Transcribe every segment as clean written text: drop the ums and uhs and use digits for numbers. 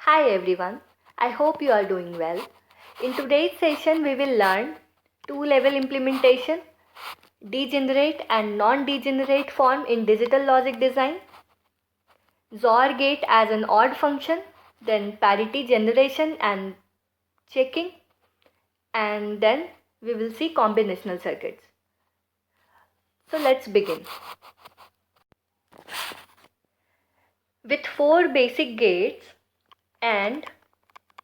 Hi everyone, I hope you are doing well. In today's session we will learn two-level implementation, degenerate and non-degenerate form in digital logic design, Zorgate as an odd function, then parity generation and checking, and then we will see combinational circuits. So let's begin. With four basic gates AND,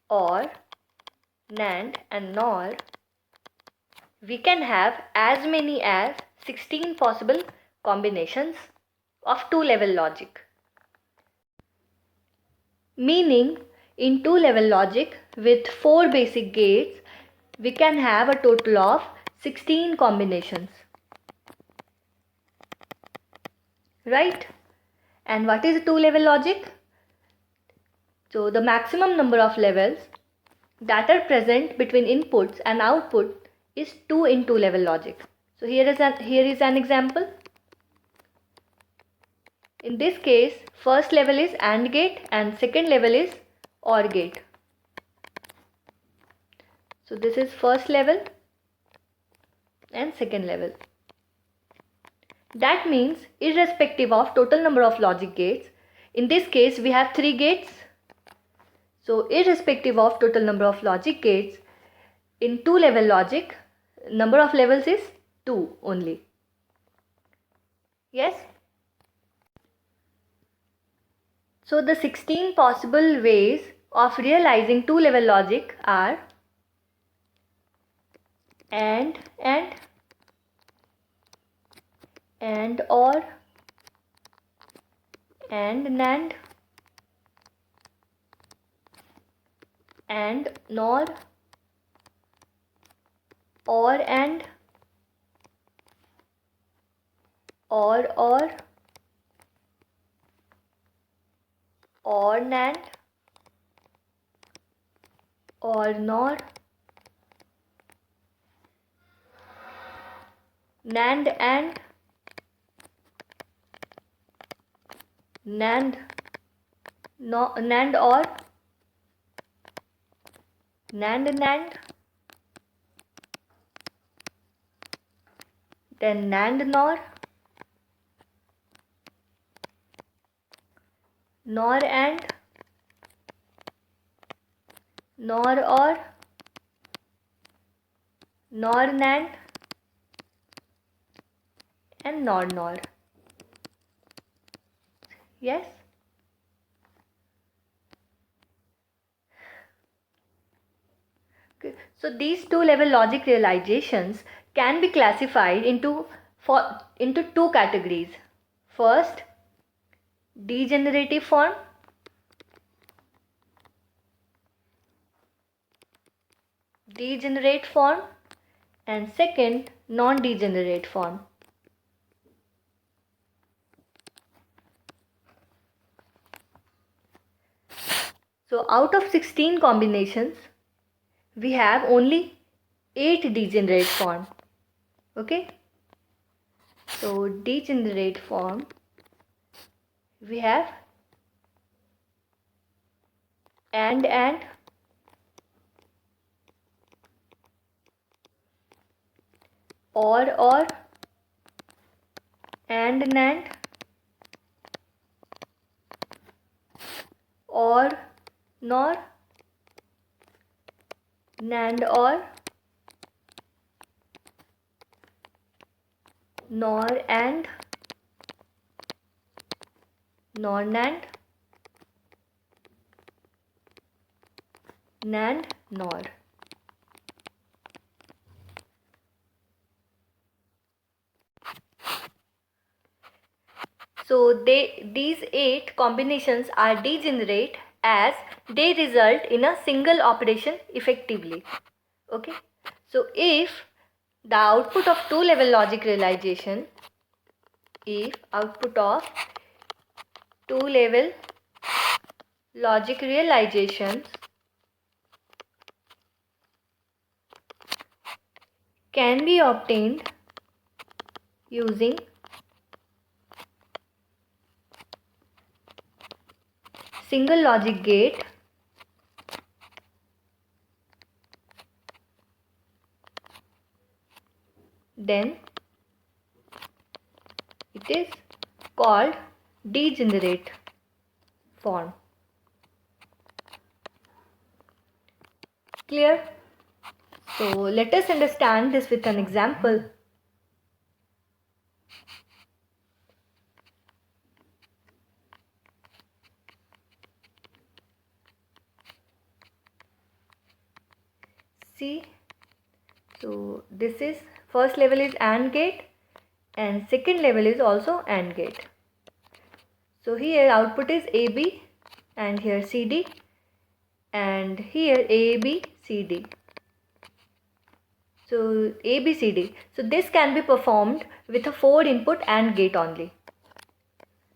OR, NAND and NOR, we can have as many as 16 possible combinations of two-level logic. Meaning, in two-level logic with four basic gates, we can have a total of 16 combinations. Right? And what is two-level logic? So, the maximum number of levels that are present between inputs and output is 2 in two-level logic. So, here is an example. In this case, first level is AND gate and second level is OR gate. So this is first level and second level. That means irrespective of total number of logic gates, in this case we have 3 gates. So irrespective of total number of logic gates, in two-level logic, number of levels is 2 only. Yes? So the 16 possible ways of realizing two-level logic are AND, OR, AND NAND, AND NOR, OR AND, OR NAND, OR NOR, NAND AND, NAND OR, NAND NAND, then NAND NOR, NOR AND, NOR OR, NOR NAND and NOR. Yes? Okay. So these two-level logic realizations can be classified into two categories. First, degenerative form. Degenerate form, and second, non-degenerate form. So out of 16 combinations, we have only 8 degenerate form. Okay? So degenerate form, we have AND, OR, AND NAND, OR NOR, NAND OR, NOR AND, NOR NAND, NAND NOR. So these 8 combinations are degenerate as they result in a single operation effectively. Okay. So if the output of two-level logic realization, if output of two-level logic realizations can be obtained using single logic gate then it is called degenerate form. Clear? So let us understand this with an example. See, so this is first level is AND gate and second level is also AND gate. So here output is AB and here CD and here ABCD. So ABCD. So this can be performed with a 4 input AND gate only,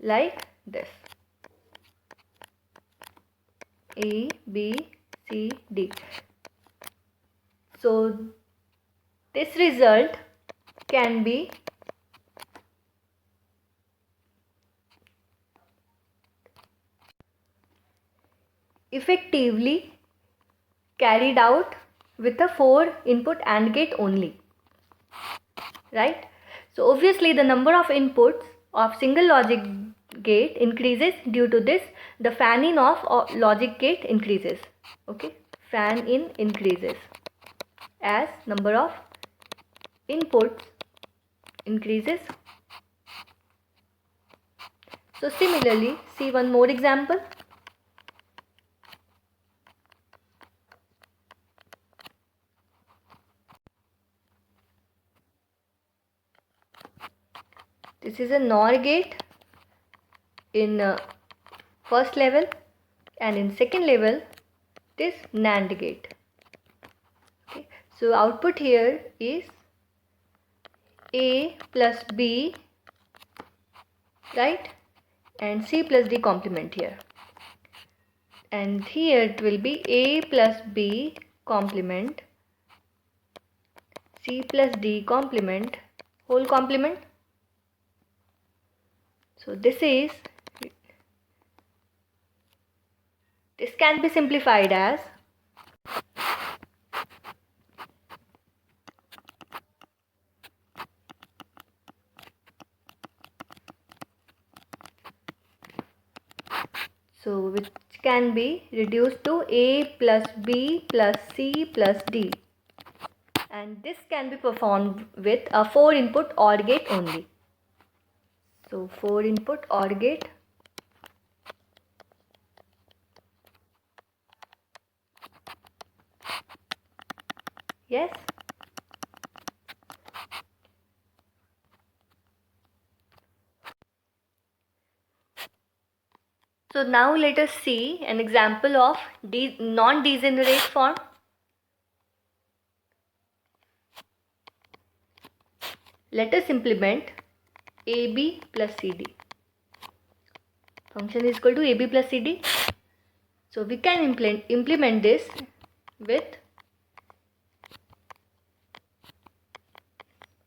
like this. A, B, C, D. So this result can be effectively carried out with a 4 input AND gate only, right? So obviously the number of inputs of single logic gate increases. Due to this, the fan in of logic gate increases. Okay, fan in increases as number of inputs increases. So similarly, see one more example. This is a NOR gate in first level, and in second level this NAND gate. Okay, so output here is A plus B, right, and C plus D complement here, and here it will be A plus B complement, C plus D complement, whole complement. So this can be simplified as which can be reduced to A plus B plus C plus D, and this can be performed with a 4 input OR gate only. So 4 input OR gate. Yes. So now let us see an example of non-degenerate form. Let us implement AB plus CD. Function is equal to AB plus CD. So we can implement this with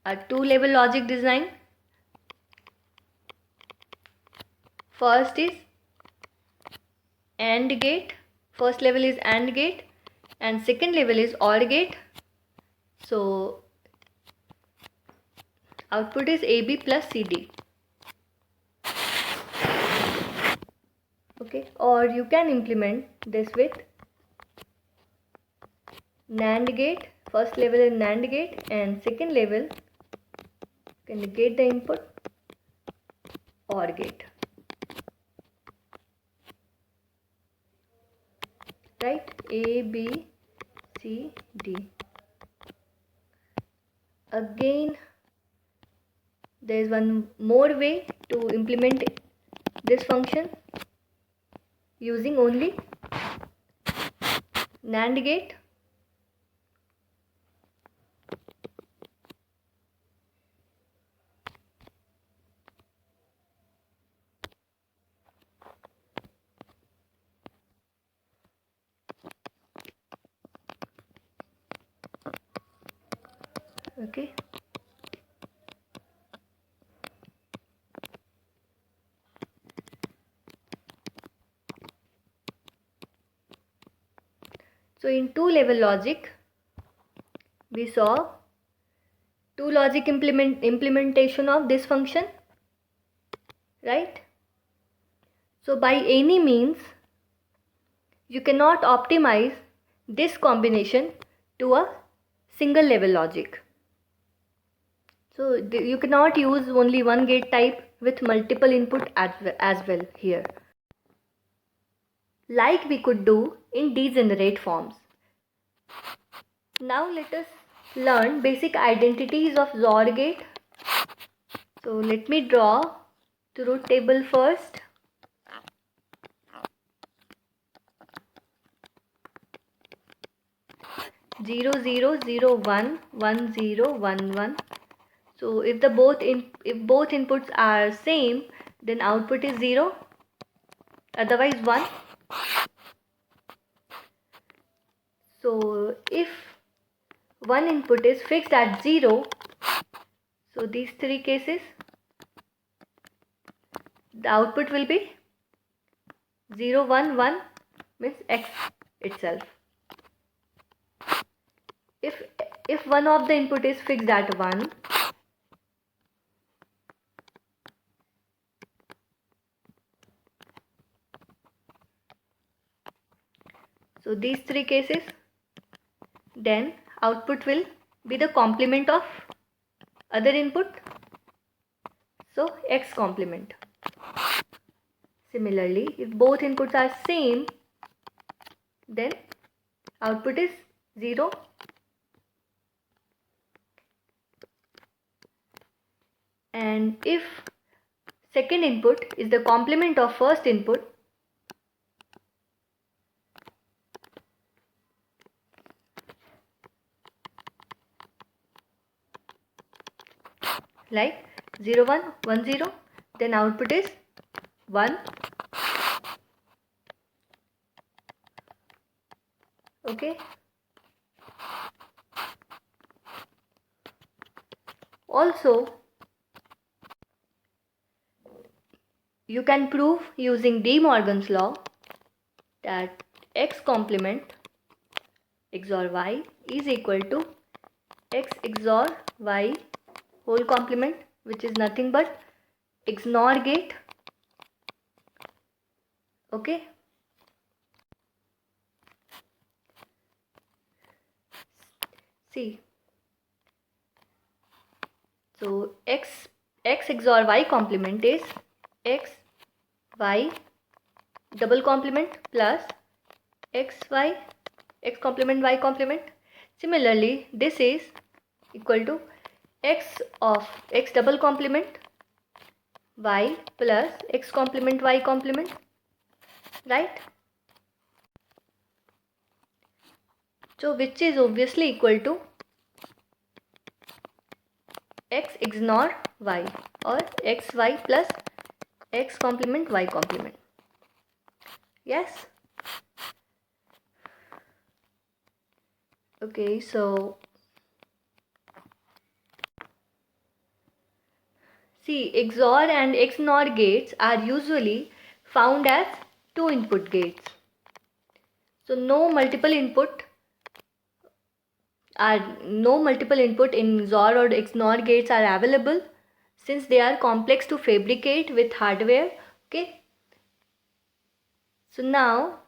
a 2-level logic design. First is AND gate. First level is AND gate and second level is OR gate. So output is AB plus CD. Okay, or you can implement this with NAND gate. First level is NAND gate and second level can negate the input OR gate. Right, A, B, C, D. Again, there is one more way to implement this function using only NAND gate. Okay. So in 2-level logic, we saw two logic implementation of this function, right? So by any means you cannot optimize this combination to a single level logic. So you cannot use only one gate type with multiple input as well here, like we could do in degenerate forms. Now let us learn basic identities of Zorgate. So let me draw truth table first. Zero zero zero one 1 0 1 1. So if both inputs are same, then output is 0, otherwise 1. So if one input is fixed at 0, so these three cases, the output will be 0 1 1, means x itself. If one of the input is fixed at 1, so these three cases, then output will be the complement of other input, so x complement. Similarly, if both inputs are same, then output is 0. And if second input is the complement of first input, like 0 1 1 0, then output is 1. Okay. Also, you can prove using De Morgan's law that x complement XOR y is equal to x XOR y whole complement, which is nothing but XNOR gate. Okay. See. So x XOR y complement is x y double complement plus x complement y complement. Similarly, this is equal to x of x double complement y plus x complement y complement, right? So which is obviously equal to x XNOR y or xy plus x complement y complement. Yes. Okay, so see, XOR and XNOR gates are usually found as two input gates. So no multiple input in XOR or XNOR gates are available, since they are complex to fabricate with hardware. Okay. So now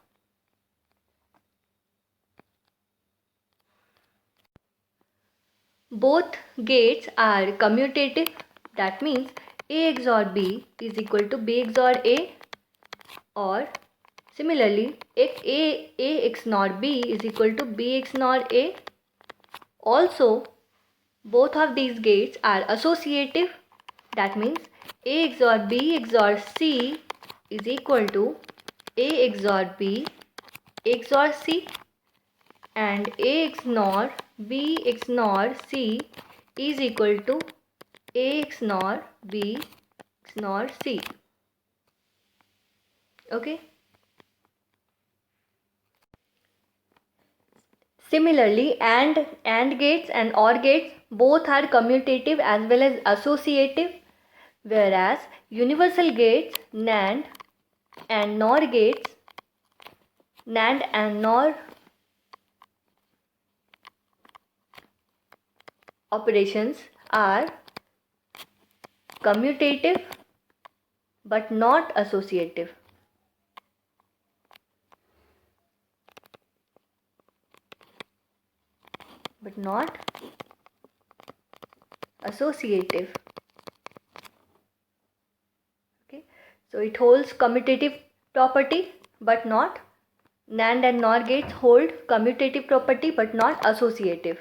both gates are commutative. That means A XOR B is equal to B XOR A, or similarly A XNOR B is equal to B XNOR A. Also, both of these gates are associative. That means A XOR B XOR C is equal to A XOR B XOR C, and A XNOR B XNOR C is equal to A XNOR B XNOR C. Okay. Similarly, AND gates and OR gates both are commutative as well as associative, whereas universal gates, NAND and NOR gates, NAND and NOR operations are commutative but not associative. But not associative. Okay, so it holds commutative property but not. NAND and NOR gates hold commutative property but not associative.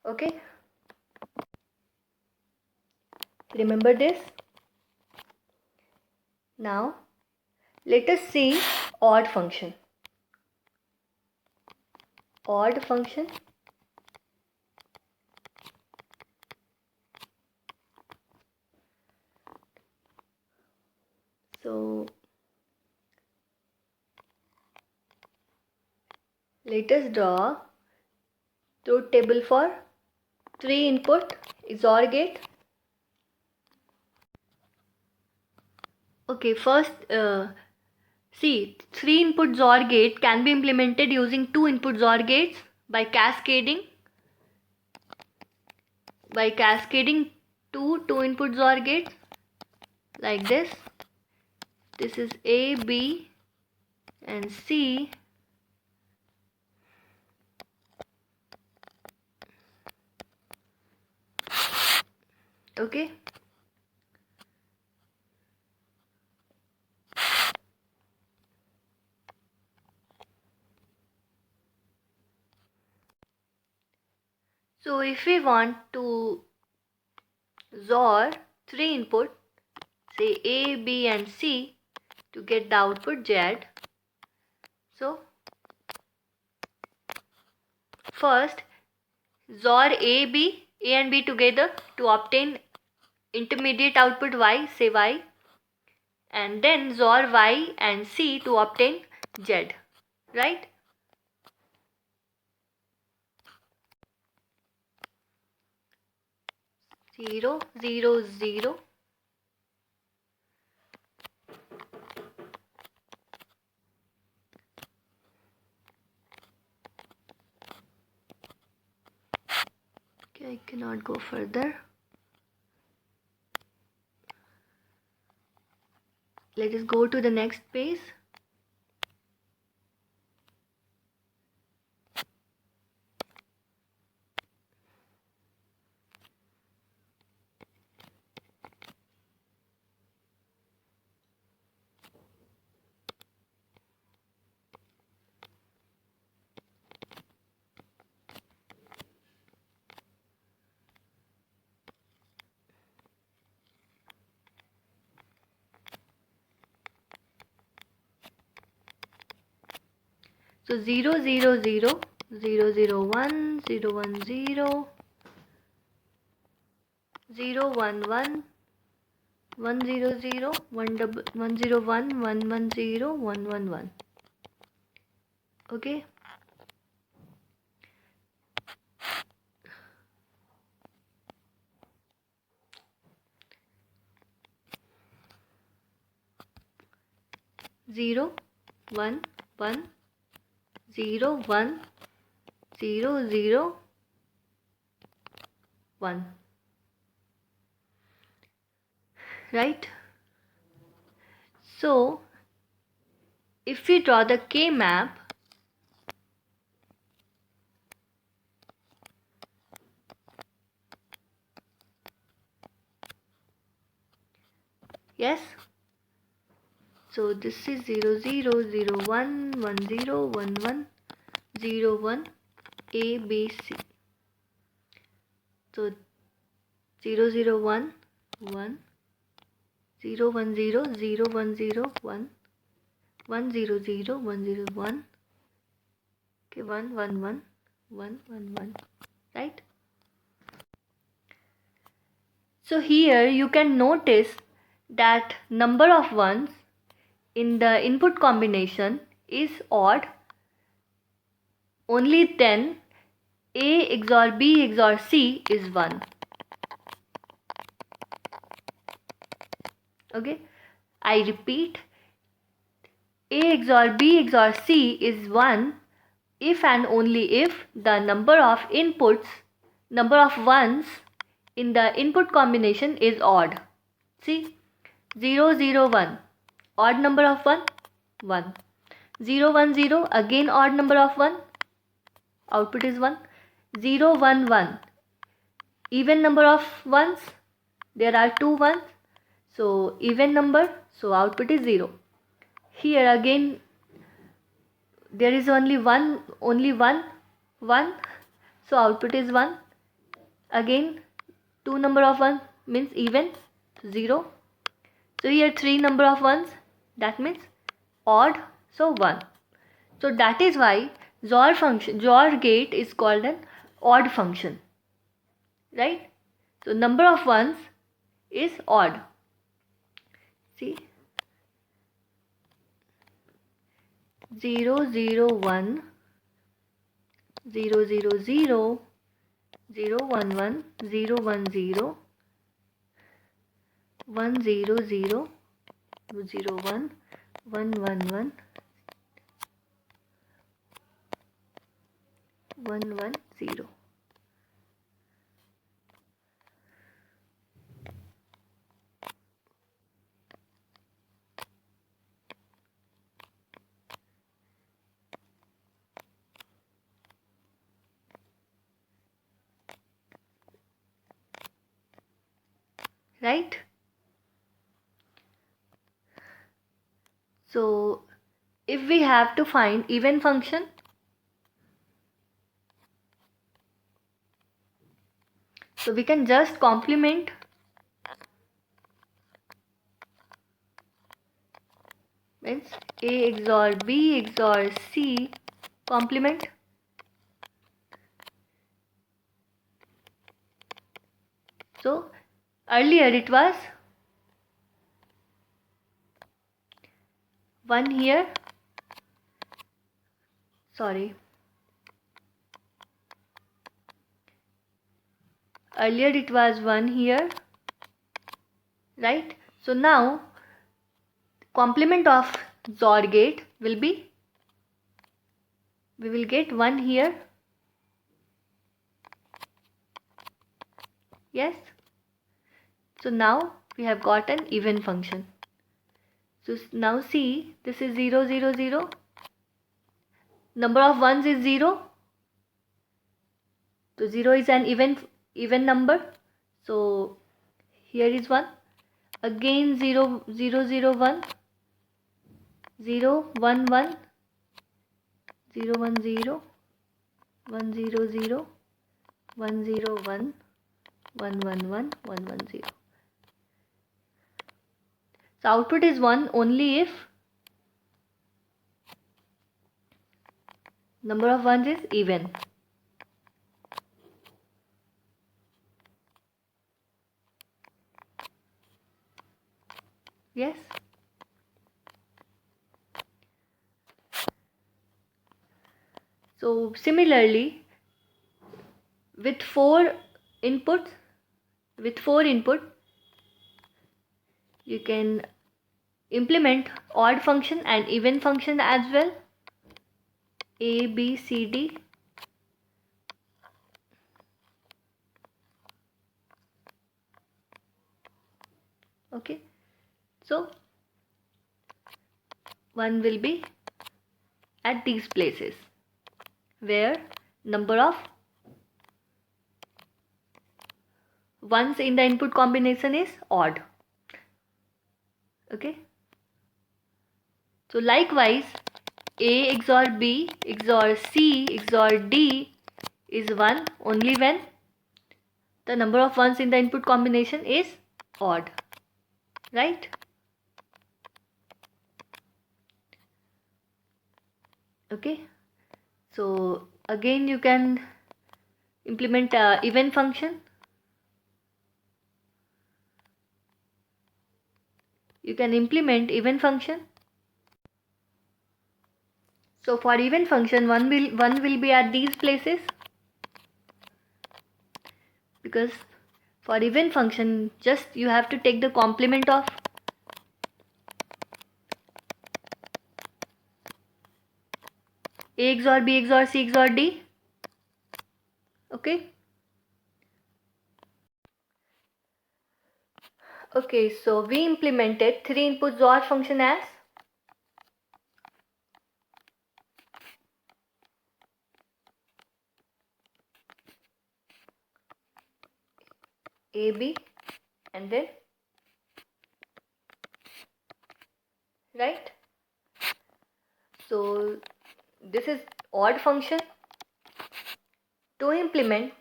Okay, remember this. Now let us see odd function. Odd function. So let us draw truth table for 3 input XOR gate. Okay, first see, 3 input XOR gate can be implemented using 2 input XOR gates by cascading 2 input XOR gates like this. This is A, B and C. Okay. So if we want to XOR 3 input, say A, B and C, to get the output Z. So first XOR A and B together to obtain intermediate output Y, say Y, and then XOR Y and C to obtain Z, right? Zero, zero, zero. Okay, I cannot go further. Let us go to the next page. So 0, 0, 0, 0, 0, 1, 0, 1, 0, 0, 1, 1, 1, 0, 0, 1, 0, 1, 1, 1, 0, 1, 1, 1. Okay. Zero, 1, 1, 0, 1, 0, 0, 1. Right? So if we draw the K map, yes, so this is 0, 0, 0, 1, 1, 0, 1, 1, 0, 1, A, B, C. So 0, 0, 1, 1, 0, 1, 0, 0, 1, 0, 1, 1, 0, 0, 1, 0, 1. Okay, 1, 1, 1, 1, 1, 1. Right? So here you can notice that number of ones in the input combination is odd only then A XOR B XOR C is 1. Okay, I repeat, A XOR B XOR C is 1 if and only if the number of ones in the input combination is odd. See, 0, 0, 1, odd number of 1, 1. 0, 1, 0, again odd number of 1, output is 1. 0, 1, 1, even number of ones, there are 2 ones, so even number, so output is 0. Here again there is only one, so output is 1. Again 2 number of 1 means even, 0. So here 3 number of ones, that means odd, so 1. So that is why XOR gate is called an odd function, right? So number of ones is odd. See, 0, 0, 1, 0, 0, 0, 0, 1, 1, 0, 1, 0, 1, 0, 0, 0, 1, 1, 1, 1, 1, 1, 0. Right? So if we have to find even function, so we can just complement means A XOR B XOR C, complement. So earlier it was 1 here, earlier it was 1 here, right? So now complement of Zorgate will be, we will get 1 here, yes. So now we have got an even function. So now see, this is 0, 0, 0, number of ones is 0, so 0 is an even number, so here is 1, again 0, 0, 0, 1, 0, 1, 1, 0, 1, 0, 1, 0, 0, 1, 0, 1, 1, 1, 1, 1, 1, 0. So output is 1 only if number of ones is even. Yes. So similarly, with 4 inputs, you can implement odd function and even function as well. A, B, C, D. Okay. So one will be at these places where number of ones in the input combination is odd. Okay. So likewise, A XOR B XOR C XOR D is 1 only when the number of ones in the input combination is odd, right? Okay. So again you can implement even function. You can implement even function. So for even function, one will be at these places, because for even function just you have to take the complement of A XOR B XOR C XOR D. Okay. Okay, so we implemented 3 input XOR function as A, B, and then, right? So this is odd function. To implement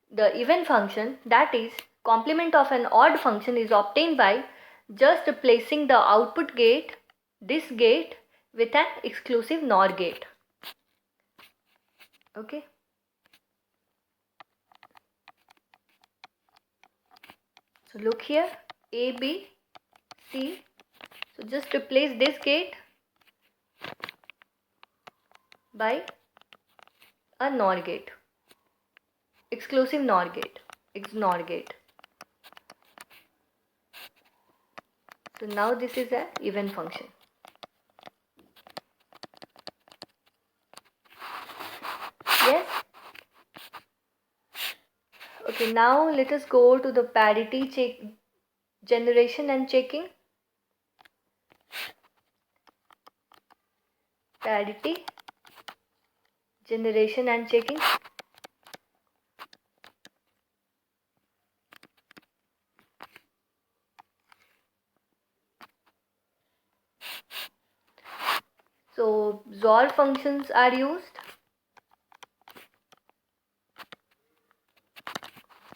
the even function, that is, complement of an odd function is obtained by just replacing the output gate, this gate, with an exclusive NOR gate. Okay. So look here, A, B, C. So just replace this gate by a NOR gate, exclusive NOR gate, XNOR gate. So now this is an even function. Yes? Okay, now let us go to the parity generation and checking. Parity generation and checking. So XOR functions are used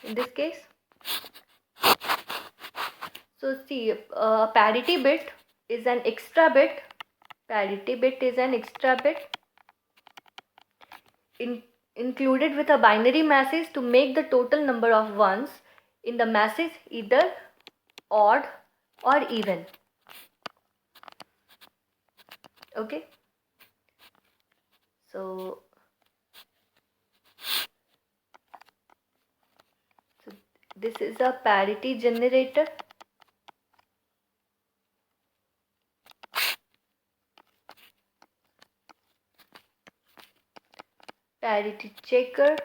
in this case. So see, parity bit is an extra bit. Parity bit is an extra bit included with a binary message to make the total number of ones in the message either odd or even. Okay. So this is a parity generator. Parity checker.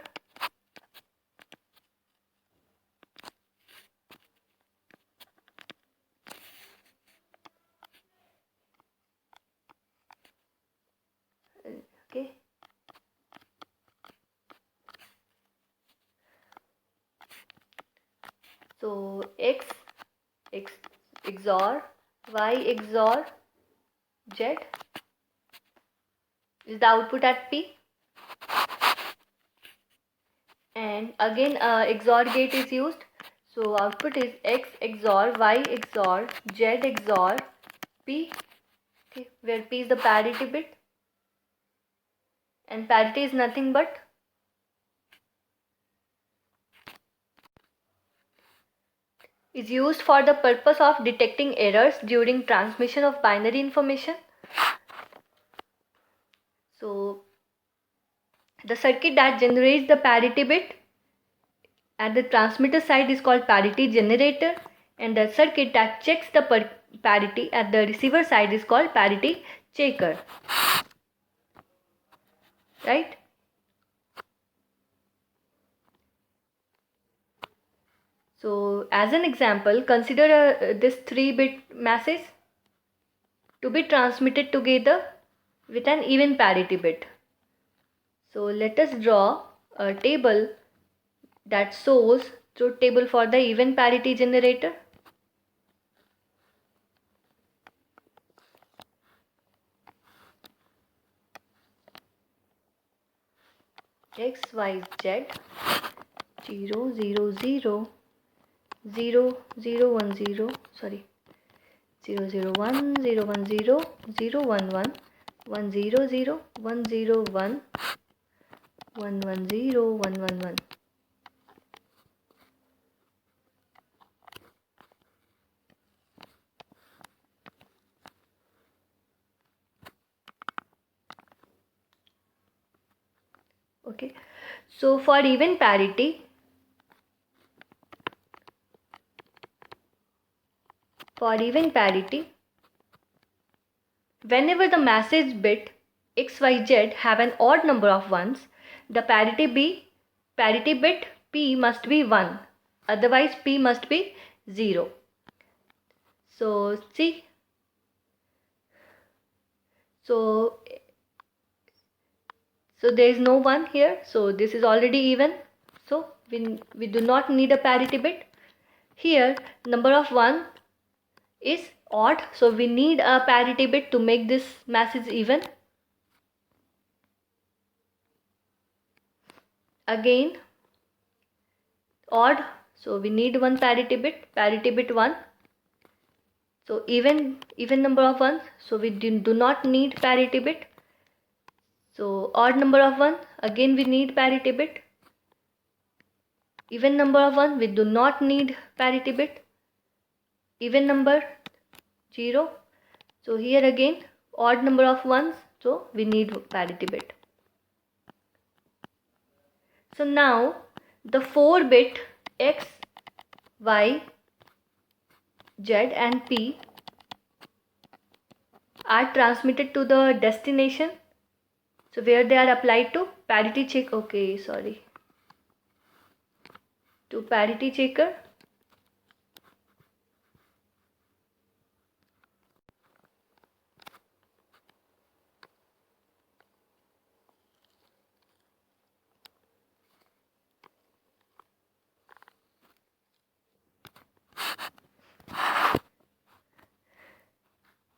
Okay. So X XOR Y XOR Z is the output at P, and again XOR gate is used. So output is X XOR Y XOR Z XOR P, okay, where P is the parity bit and parity is nothing but is used for the purpose of detecting errors during transmission of binary information. So the circuit that generates the parity bit at the transmitter side is called parity generator, and the circuit that checks the parity at the receiver side is called parity checker. Right? So as an example, consider this 3-bit message to be transmitted together with an even parity bit. So let us draw a table that shows truth table for the even parity generator. X, Y, Z 0 0 0 0 0 1 0 sorry 0 0 1 0 1 0 0 1 1 1 0 0 1 0 1 1 1 0 1 1 1. Okay, so for even parity, whenever the message bit X, Y, Z have an odd number of ones, the parity bit P must be 1. Otherwise P must be 0. So see, so there is no 1 here, so this is already even, so we do not need a parity bit. Here number of 1 is odd, so we need a parity bit to make this message even. Again odd, so we need one parity bit 1. So even number of 1, so we do not need parity bit. So odd number of 1, again we need parity bit. Even number of 1, we do not need parity bit. Even number 0, so here again odd number of 1s, so we need parity bit. So now the 4-bit X, Y, Z and P are transmitted to the destination, so where they are applied to parity check, to parity checker.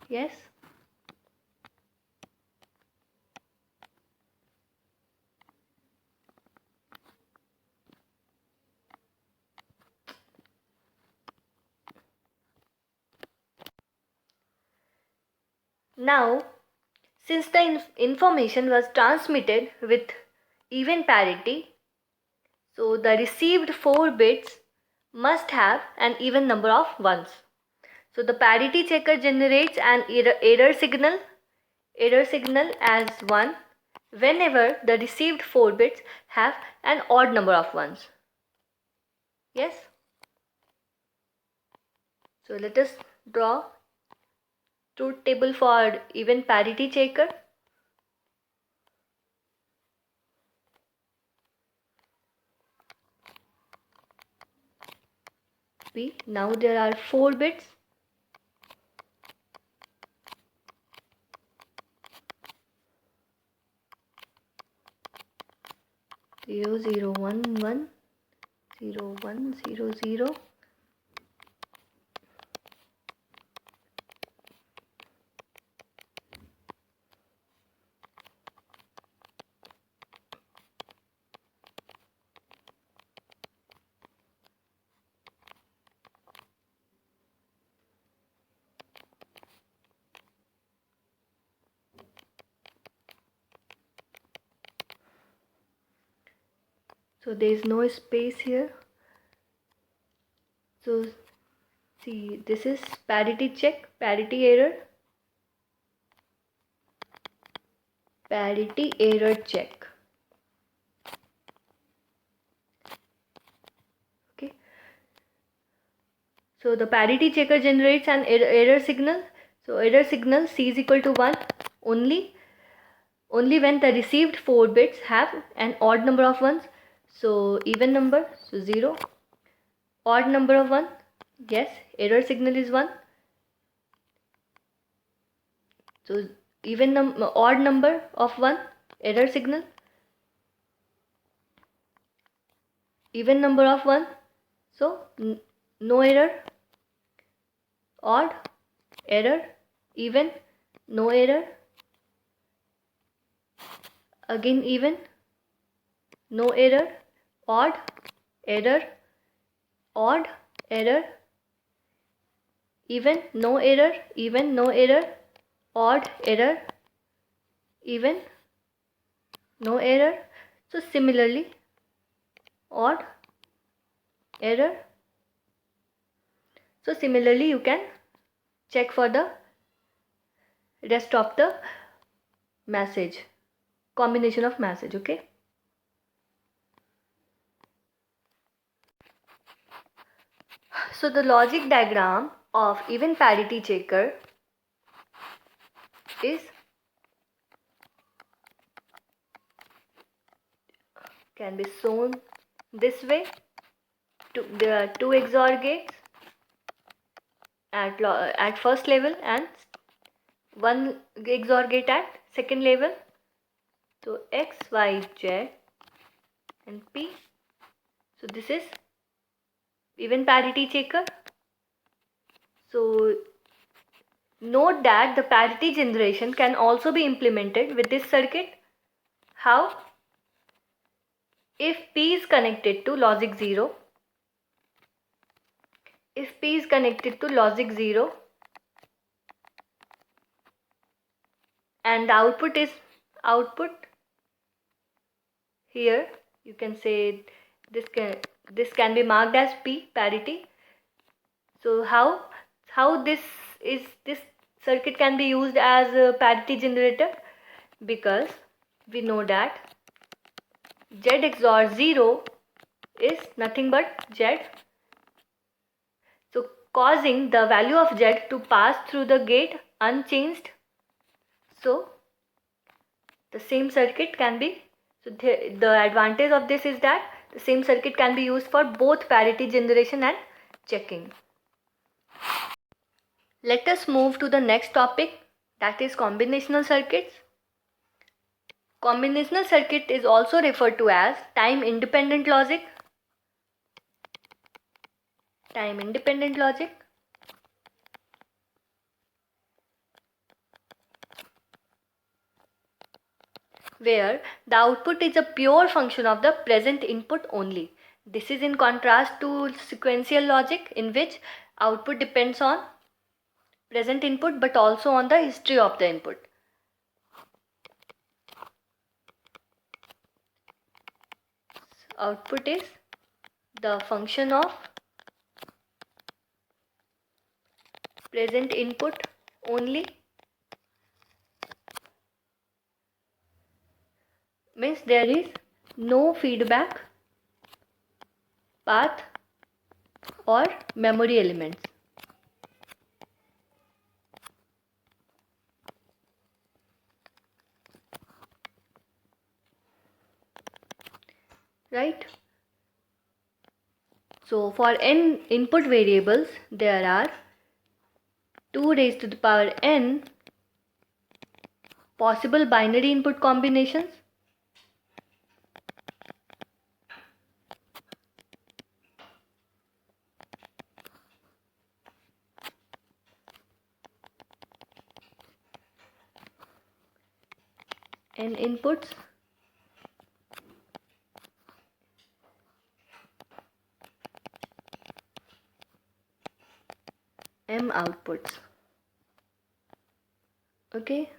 Yes. Now, since the information was transmitted with even parity, so the received 4 bits must have an even number of 1s. So the parity checker generates an error signal as 1 whenever the received 4 bits have an odd number of 1s. Yes? So let us draw truth table for even parity checker. Now there are 4 bits. Zero, zero, 1, 1, 0, 1, 0, 0. So there is no space here. So see, this is parity check, parity error, parity error check. Okay. So the parity checker generates an error signal. So error signal C is equal to 1 only when the received 4 bits have an odd number of 1s. So even number, so 0. Odd number of 1, yes, error signal is 1. So even odd number of 1, error signal. Even number of 1, so no error. Odd, error, even, no error. Again even, no error. Odd, error, odd, error, even, no error, even, no error, odd, error, even, no error. So similarly, odd, error. So similarly you can check for the rest of the message, combination of message. Okay. So the logic diagram of even parity checker is can be shown this way. There are two XOR gates at first level and one XOR gate at second level. So X, Y, Z and P. So this is even parity checker. So note that the parity generation can also be implemented with this circuit. How? If P is connected to logic 0, and the output here, you can say this can be marked as P, parity. So how this circuit can be used as a parity generator? Because we know that Z XOR 0 is nothing but Z. So causing the value of Z to pass through the gate unchanged. So the same circuit can be, the advantage of this is that the same circuit can be used for both parity generation and checking. Let us move to the next topic, that is combinational circuits. Combinational circuit is also referred to as time independent logic. Where the output is a pure function of the present input only. This is in contrast to sequential logic, in which output depends on present input but also on the history of the input. Output is the function of present input only, means there is no feedback path or memory elements. Right? So for n input variables, there are 2 raised to the power n possible binary input combinations. N inputs m outputs. Okay.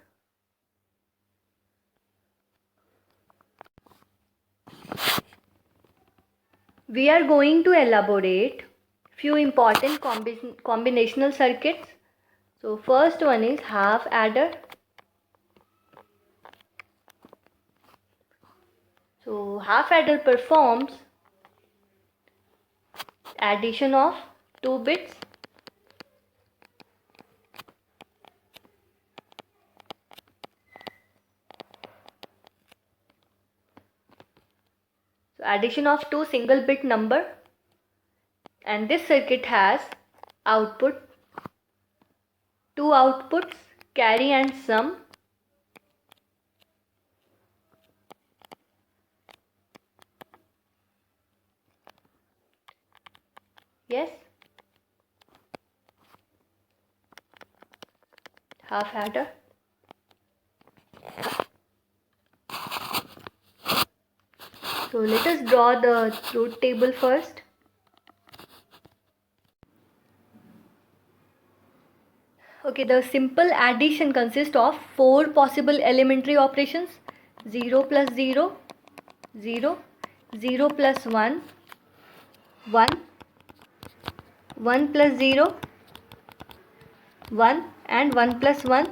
We are going to elaborate few important combinational circuits. So first one is half adder. So half adder performs addition of 2 bits. So addition of 2 single bit number, and this circuit has two outputs, carry and sum. Yes, half adder. So let us draw the truth table first. Okay, the simple addition consists of 4 possible elementary operations: 0 plus 0, 0, 0 plus 1, 1, 1 plus 0, 1 and 1 plus 1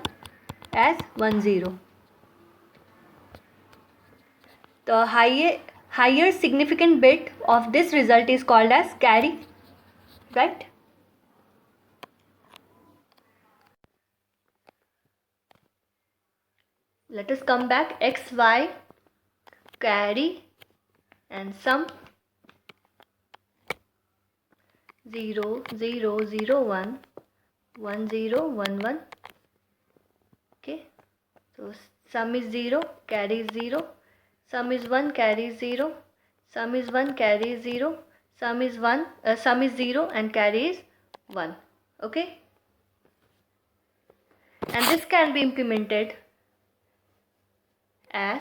as 1, 0. The higher significant bit of this result is called as carry, right? Let us come back. X, Y, carry, and sum 0 0 0 1 1 0 1 1. Okay, so sum is 0, carries 0, sum is 1, carries 0, sum is 1, carries 0, sum is 0 and carries 1. Okay, and this can be implemented as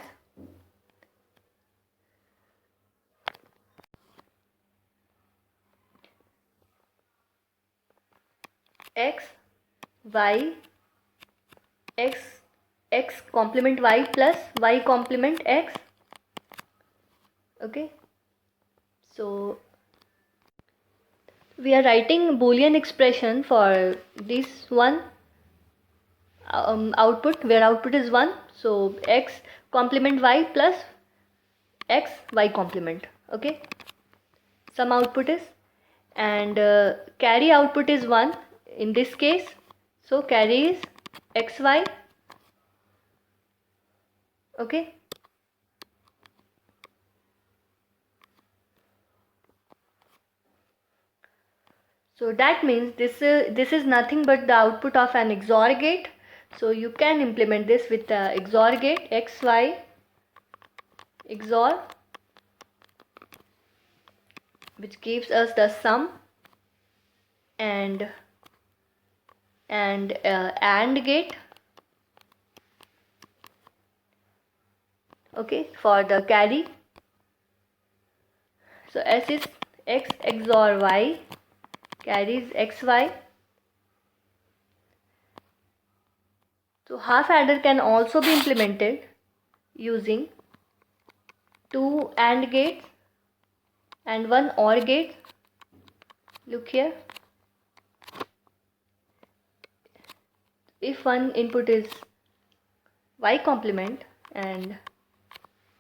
x y x complement y plus y complement x. Okay, so we are writing Boolean expression for this one output, where output is 1. So x complement y plus x y complement. Okay, some output is, and carry output is 1 in this case, so carry is xy. Okay, so that means this is nothing but the output of an XOR gate. So you can implement this with the XOR gate, xy XOR, which gives us the sum and AND gate. Okay, for the carry. So S is x XOR y, carries xy. So half adder can also be implemented using 2 AND gates and 1 OR gate. Look here, if one input is y complement, and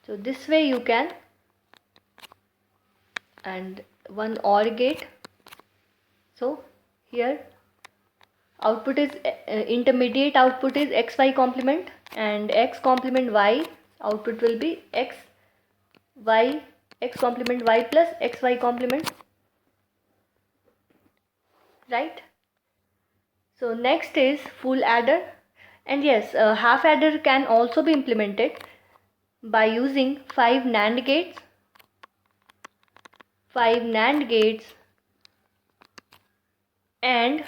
so this way you can, and 1 OR gate. So here output is intermediate output is xy complement, and x complement y output will be x complement y plus xy complement, right? So next is full adder, and yes, half adder can also be implemented by using 5 NAND gates, 5 NAND gates and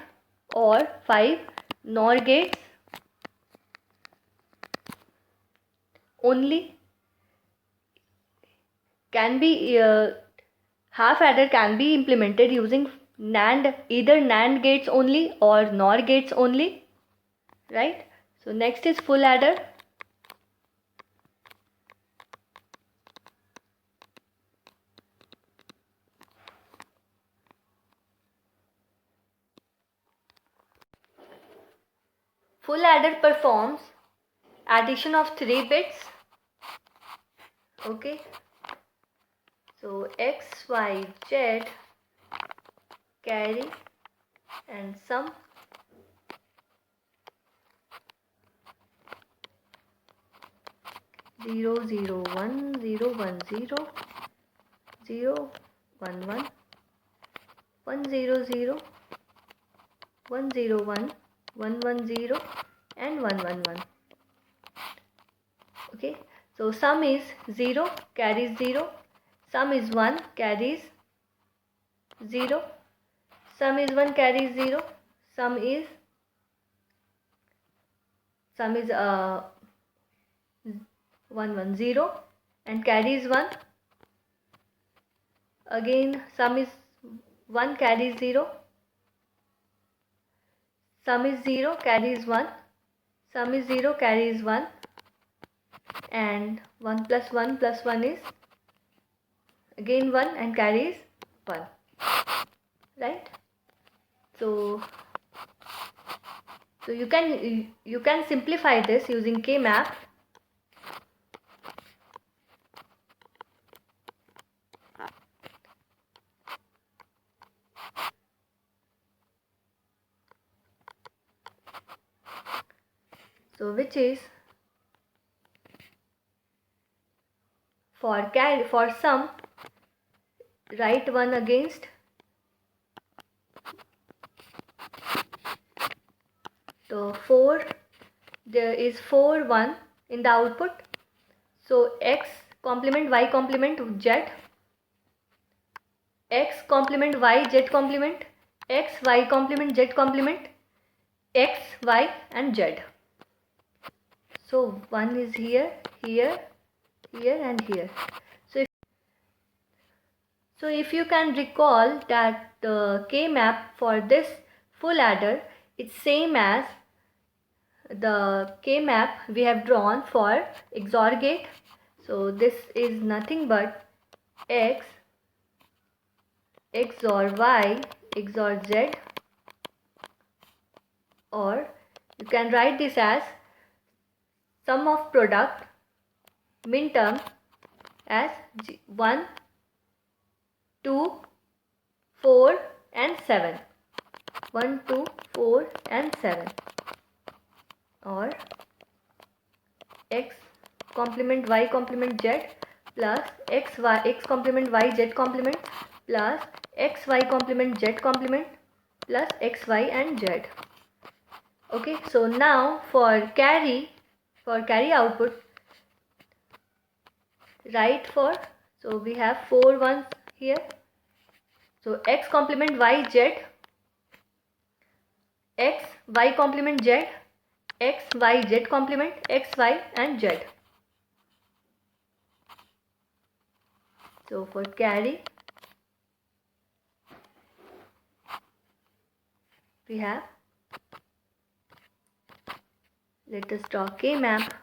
or 5 NOR gates only. Can be half adder can be implemented using NAND, either NAND gates only or NOR gates only, right? So next is full adder. Full adder performs addition of 3 bits. Okay, so x, y, z, carry and sum. Zero zero 1 0 1 0 0 1 1 1 0 0 1 0 1 1 1 0 and 1 1 1. Okay, so sum is 0, carries 0, sum is 1, carries 0, sum is 1, carries 0, sum is 1 1 0 and carries 1. Again sum is 1, carries 0, sum is 0, carries 1, sum is 0, carries 1, and 1 plus 1 is again 1 and carries 1, right? So you can simplify this using K-map. So which is for sum write 1 against. So 4, there is 4 1 in the output. So x complement y complement z, x complement y z complement, x y complement z complement, x y and z. So 1 is here, here, here and here. So if you can recall that the k map for this full adder is same as the k map we have drawn for XOR gate. So this is nothing but x XOR y XOR z, or you can write this as sum of product min term as 1, 2, 4 and 7. 1, 2, 4 and 7, or x complement y complement z plus x complement y z complement plus x y complement z complement plus x y and z. Okay, so now for carry output, write for, so we have 4 ones here. So x complement y z, x y complement z, x y z complement, x y and z. So for carry we have, let us draw k map.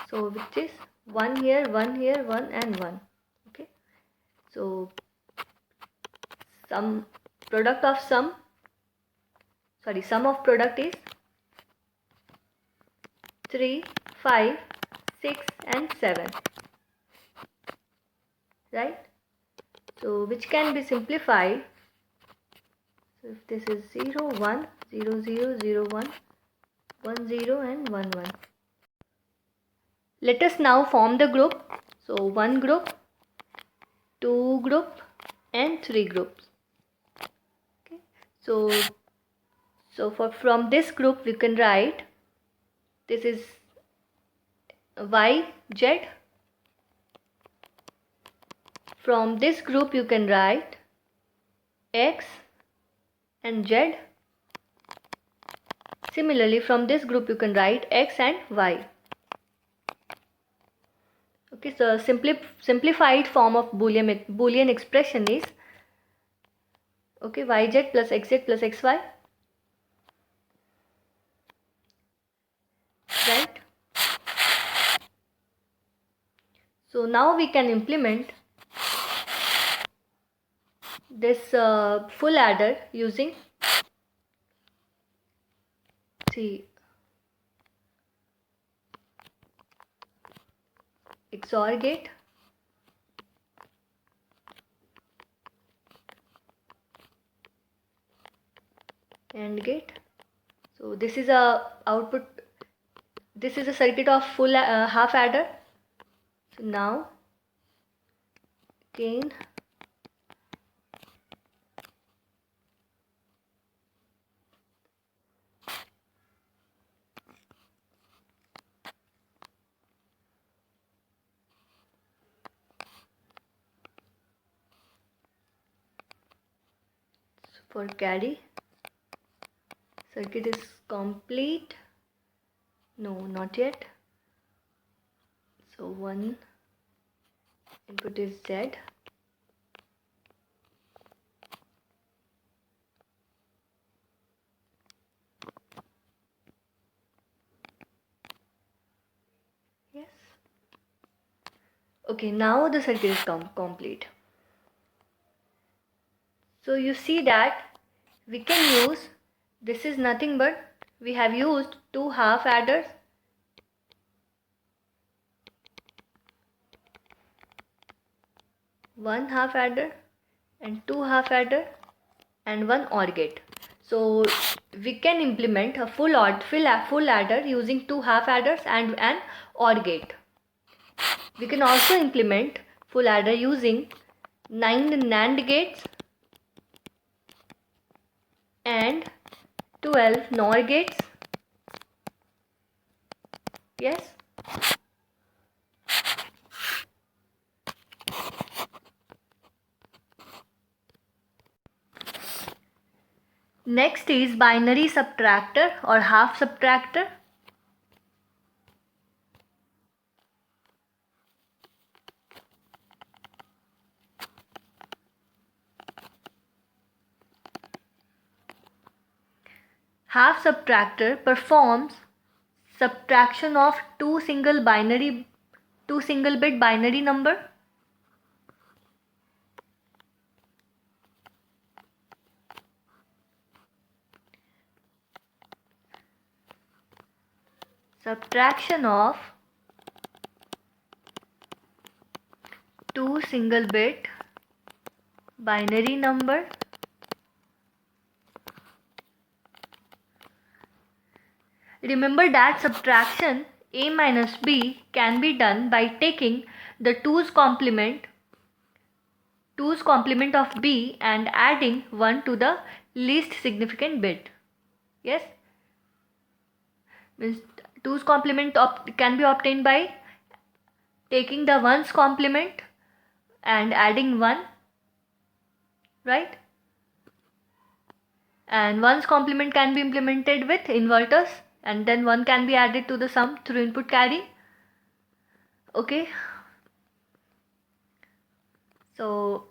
So which is 1 here, 1 here, 1 and 1. Okay, so sum of product is 3, 5, 6 and 7, right? So which can be simplified. So if this is 0, 1, 0, 0, 0, 1, 1, 0 and 1, 1. Let us now form the group. So 1 group, 2 group and 3 groups. Okay. So from this group we can write, this is y, z. From this group you can write x and z. Similarly, from this group you can write x and y. Okay, so simplified form of Boolean expression is, okay, yz plus xz plus xy, right? So now we can implement this full adder using XOR gate, AND gate. So this is a output. This is a circuit of full half adder. So now again for carry, circuit is complete. No, not yet. So one input is Z. Yes. Okay, now the circuit is complete. So you see that we can use, this is nothing but we have used 2 half adders, one half adder and 2 half adder and 1 OR gate. So we can implement a full adder using 2 half adders and an OR gate. We can also implement full adder using 9 NAND gates and 12 NOR gates. Yes. Next is binary subtractor or half subtractor. Half subtractor performs subtraction of two single bit binary number. Subtraction of two single bit binary number Remember that subtraction a minus b can be done by taking the 2's complement of b and adding 1 to the least significant bit. Yes? Means 2's complement can be obtained by taking the 1's complement and adding 1, right? And 1's complement can be implemented with inverters, and then 1 can be added to the sum through input carry. Okay. So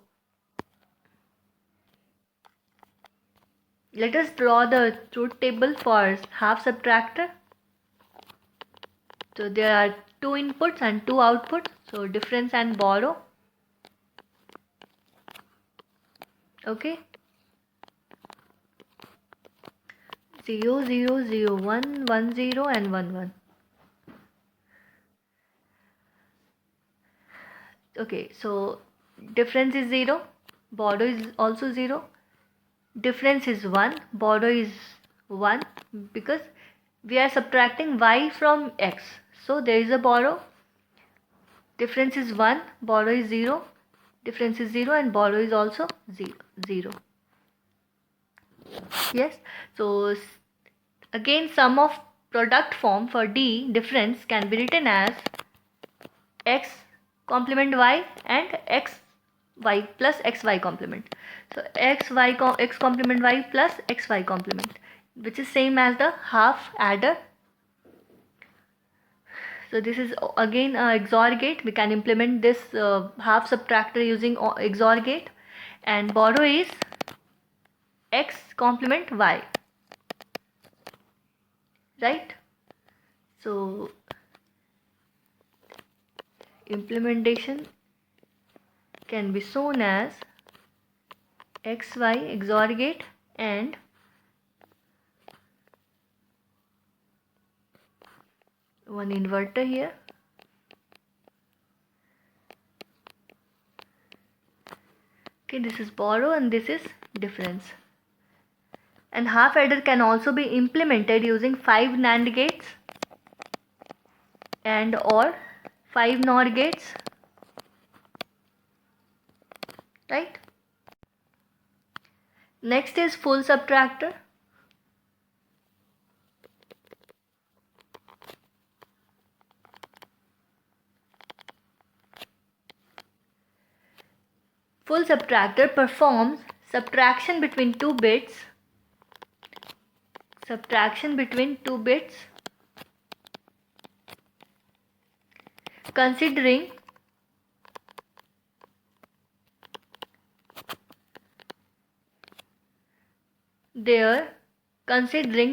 let us draw the truth table for half subtractor. So there are 2 inputs and 2 outputs. So difference and borrow. Okay. 0, 0, 0, 1, 1, 0 and 1, 1. Okay, so difference is 0, borrow is also 0. Difference is 1, borrow is 1 because we are subtracting y from x. So there is a borrow. Difference is 1, borrow is 0. Difference is 0 and borrow is also 0. Yes, so again sum of product form for D difference can be written as x complement y and xy plus xy complement. So x complement y plus xy complement, which is same as the half adder. So this is again a XOR gate. We can implement this half subtractor using XOR gate, and borrow is x complement y, right? So implementation can be shown as xy XOR gate and one inverter here. Okay, this is borrow and this is difference. And half adder can also be implemented using 5 NAND gates and or 5 NOR gates, right? Next is full subtractor. Full subtractor performs subtraction between two bits considering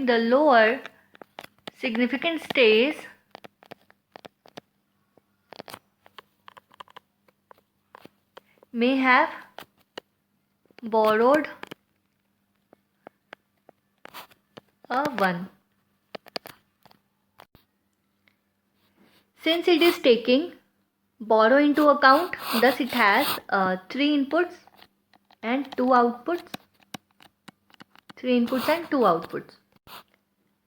the lower significant stays may have borrowed a 1. Since it is taking borrow into account, thus it has 3 inputs and 2 outputs. 3 inputs and 2 outputs.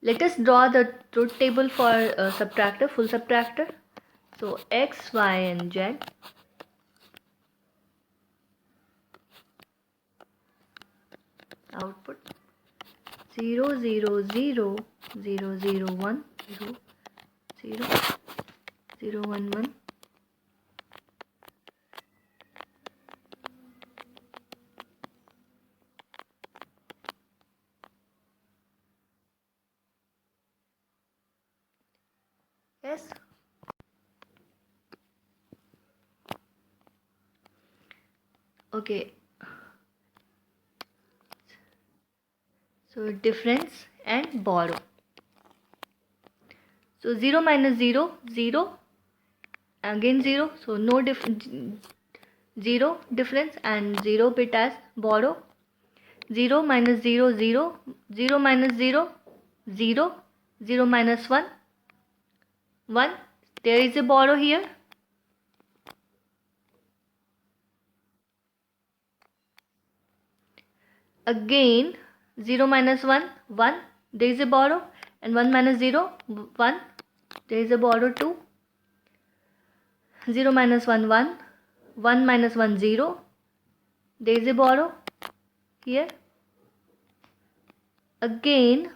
Let us draw the truth table for subtractor, full subtractor. So x, y and z. Output 0, 0, 0, 0, 0, 1, 0, 0, 0, 1, 1. Yes. Okay. So difference and borrow. So 0 minus 0, 0. Again 0. So no 0 difference and 0 bit as borrow. 0 minus 0, 0. 0 minus 0, 0. 0 minus 1, 1. There is a borrow here. Again 0 minus 1, 1. There is a borrow. And 1 minus 0, 1. There is a borrow too. 0 minus 1, 1. 1 minus 1, 0. There is a borrow here. Again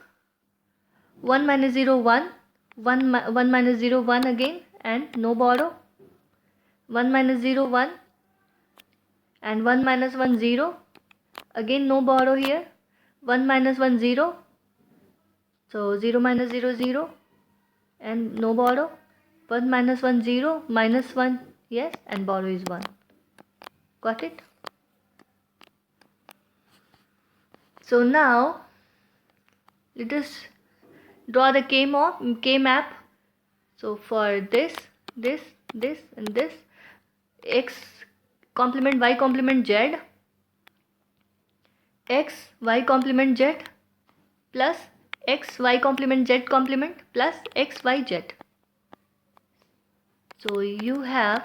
1 minus 0, 1. 1 minus 0, 1 again and no borrow. 1 minus 0, 1 and 1 minus 1, 0. Again no borrow here. 1 minus 1, 0. So 0 minus 0, 0 and no borrow. 1 minus 1, 0. Minus 1, yes, and borrow is 1. Got it? So now let us draw the K map. So for this and this, x complement y complement z, x y complement z plus x y complement z complement plus x y z. So you have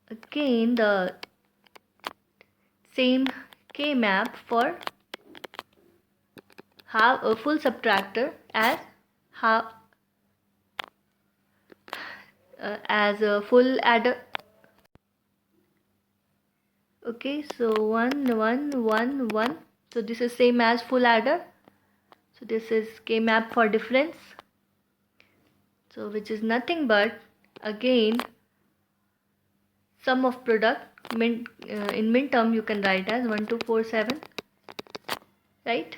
again the same K map for half a full subtractor as a full adder. Okay, so 1 1 1 1. So this is same as full adder. So this is K map for difference. So which is nothing but again sum of product. In min term you can write as 1 2 4 7, right?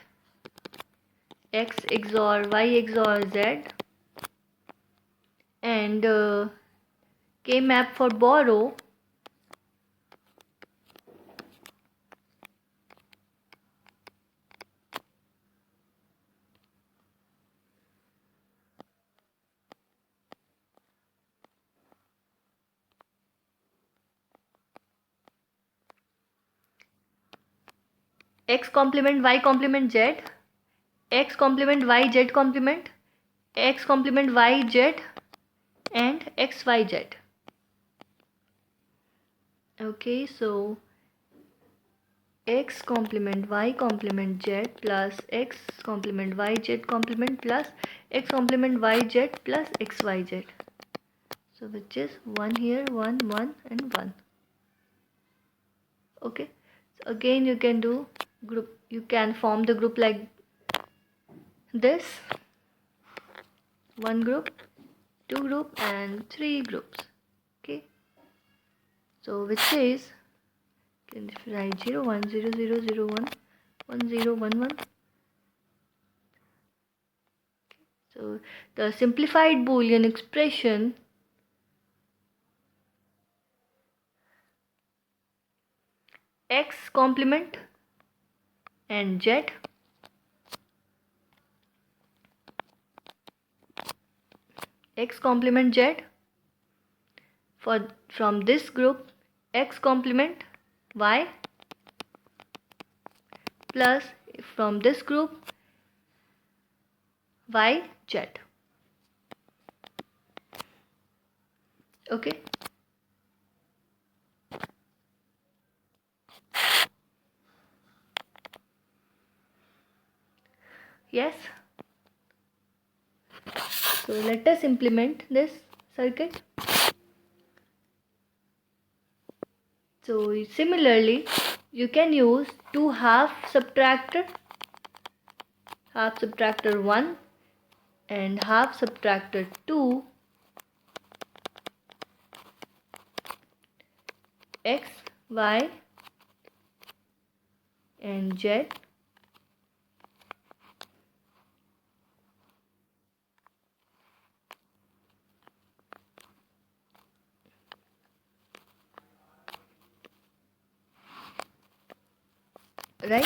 X XOR Y XOR Z, and K map for borrow x complement y complement z, x complement y z complement, x complement y z and x y z. Okay, so x complement y complement z plus x complement y z complement plus x complement y z plus x y z. So which is 1 here, 1 1 and 1. Okay, so again you can do group, you can form the group like this: 1 group, 2 group and 3 groups. Okay, so which is, you can write 0 1 0 0 0 1 1 0 1 1. So the simplified Boolean expression x complement and z x complement z for from this group x complement y plus from this group y z. Okay, Yes. So let us implement this circuit. So similarly, you can use two half subtractor 1 and half subtractor 2, x, y and z. Right?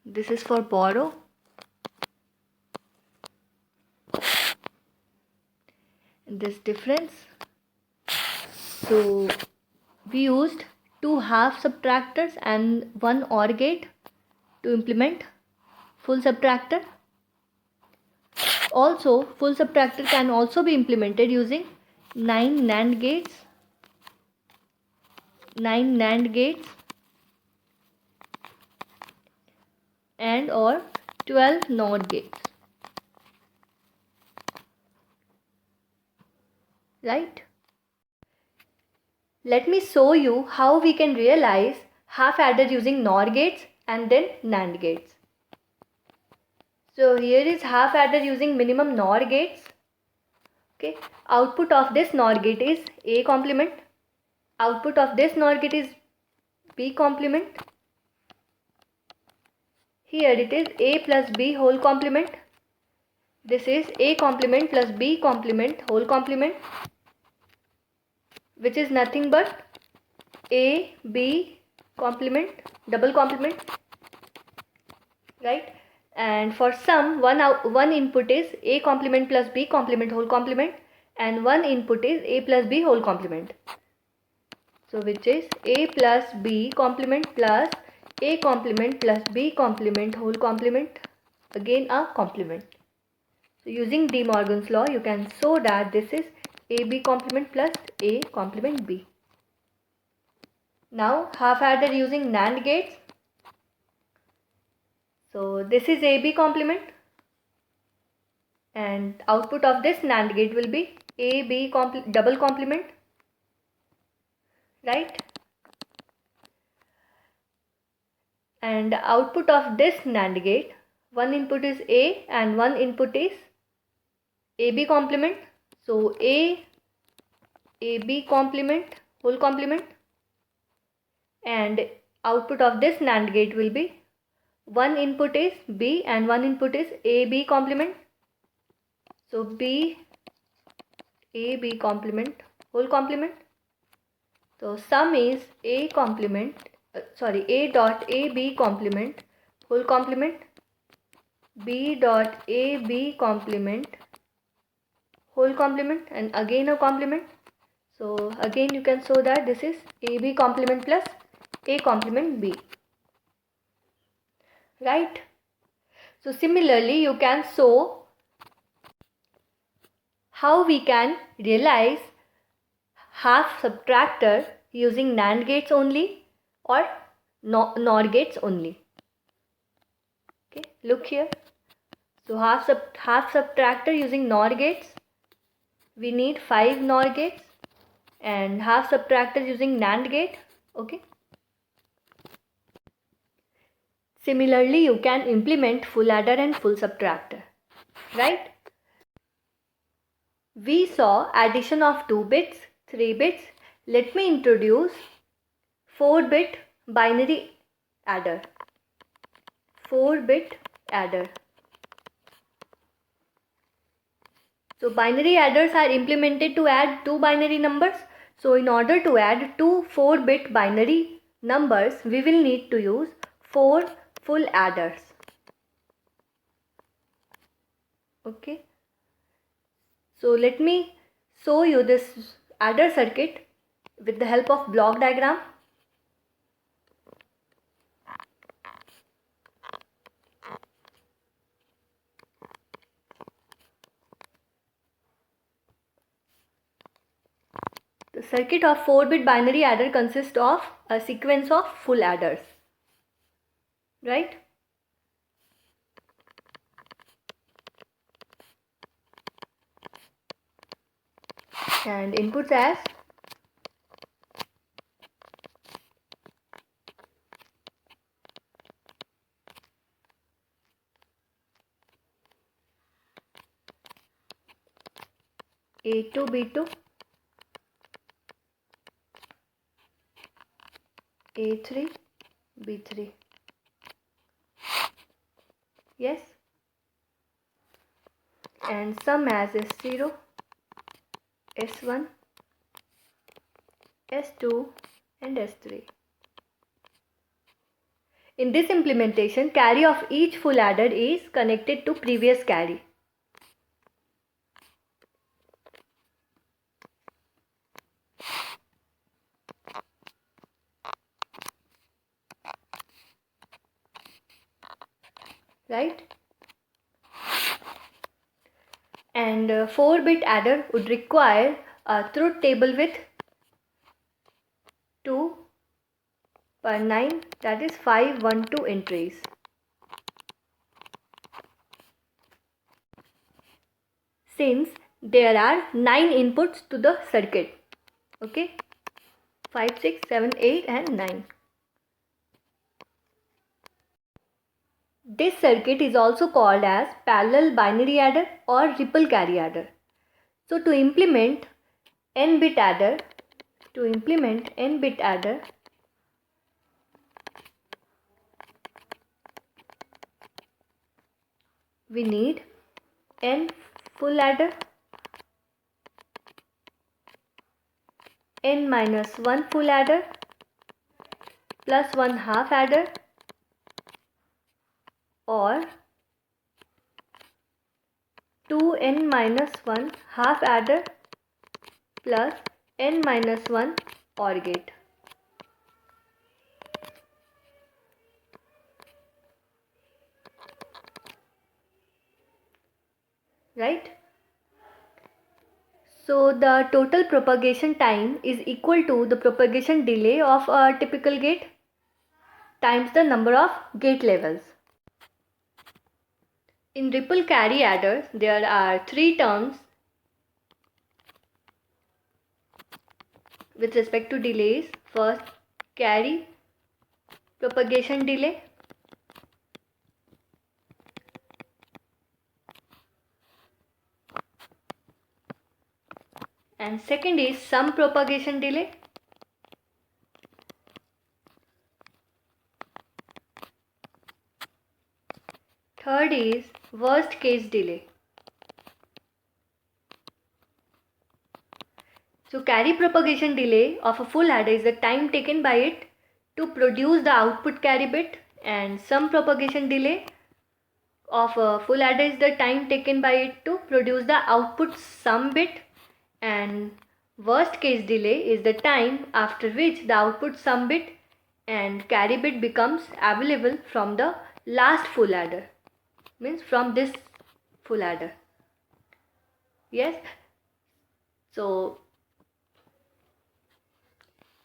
This is for borrow. And this difference. So we used two half subtractors and one OR gate to implement full subtractor. Also, full subtractor can also be implemented using 9 NAND gates, 9 NAND gates and or 12 NOR gates. Right? Let me show you how we can realize half adder using NOR gates and then NAND gates. So here is half adder using minimum NOR gates. Okay, output of this NOR gate is A complement. Output of this NOR gate is B complement. Here it is A plus B whole complement. This is A complement plus B complement whole complement, which is nothing but A, B complement, double complement, right? And for sum, one input is A complement plus B complement whole complement and one input is A plus B whole complement. So which is A plus B complement plus A complement plus B complement whole complement, again a complement. So using De Morgan's law, you can show that this is AB complement plus A complement B. Now half adder using NAND gates. So this is AB complement and output of this NAND gate will be AB double complement, right? And output of this NAND gate, one input is A and one input is AB complement. So AB complement whole complement and output of this NAND gate will be one input is B and one input is AB complement. So B AB complement whole complement. So sum is A complement A dot AB complement whole complement, B dot AB complement whole complement and again a complement. So again you can show that this is AB complement plus A complement B, right? So similarly you can show how we can realize half subtractor using NAND gates only or NOR gates only. Okay, look here. So half subtractor using NOR gates, we need 5 NOR gates, and half subtractor using NAND gate. Okay. Similarly, you can implement full adder and full subtractor, right? We saw addition of 2 bits, 3 bits. Let me introduce 4-bit binary adder. 4-bit adder. So binary adders are implemented to add 2 binary numbers. So in order to add 2 4-bit binary numbers, we will need to use 4 full adders. Okay. So let me show you this adder circuit with the help of block diagram. The circuit of 4-bit binary adder consists of a sequence of full adders, right? and inputs as A2, B2, A3, B3. Yes, and sum as S0, S1, S2 and S3. In this implementation, carry of each full adder is connected to previous carry. Right? And 4-bit adder would require a truth table with 2 per 9, that is 512 entries. Since there are 9 inputs to the circuit. Okay, 5, 6, 7, 8 and 9. This circuit is also called as parallel binary adder or ripple carry adder. So to implement n-bit adder, we need n full adder, n minus 1 full adder plus 1 half adder, or 2n minus 1 half adder plus n minus 1 OR gate. Right? So the total propagation time is equal to the propagation delay of a typical gate times the number of gate levels. In ripple carry adders, there are 3 terms with respect to delays. First, carry propagation delay, and second is sum propagation delay, third is worst case delay. So carry propagation delay of a full adder is the time taken by it to produce the output carry bit, and sum propagation delay of a full adder is the time taken by it to produce the output sum bit, and worst case delay is the time after which the output sum bit and carry bit becomes available from the last full adder, means from this full adder. Yes, so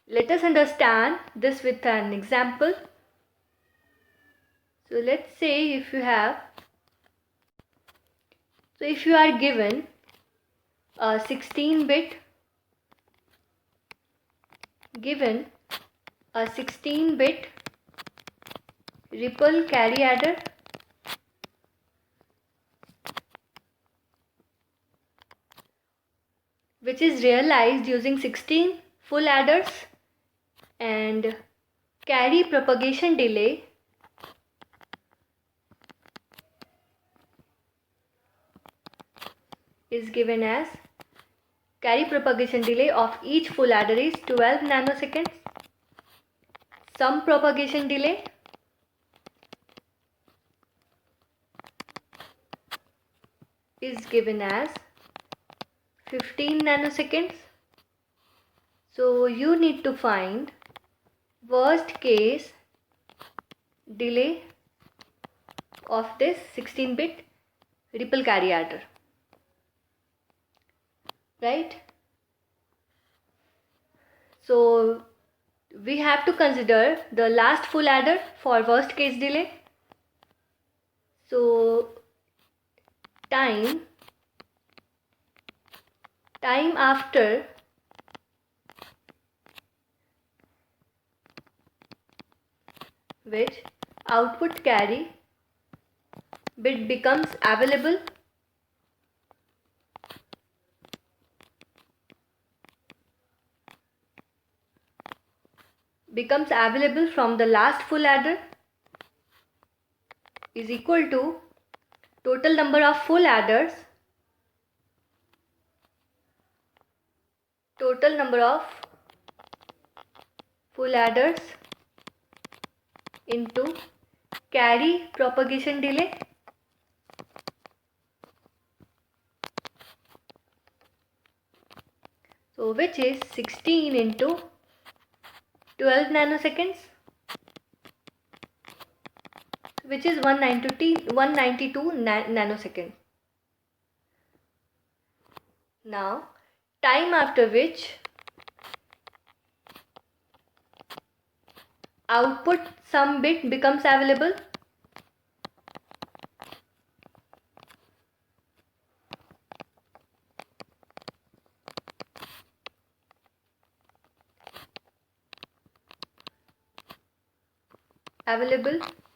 let us understand this with an example. So let's say if you are given a 16-bit ripple carry adder which is realized using 16 full adders, and carry propagation delay is given as carry propagation delay of each full adder is 12 nanoseconds. Sum propagation delay is given as 15 nanoseconds. So you need to find worst case delay of this 16-bit ripple carry adder. Right? So we have to consider the last full adder for worst case delay. So time time after which output carry bit becomes available from the last full adder is equal to total number of full adders into carry propagation delay so which is 16 into 12 nanoseconds, which is 192 nanoseconds. Now, time after which output some bit becomes available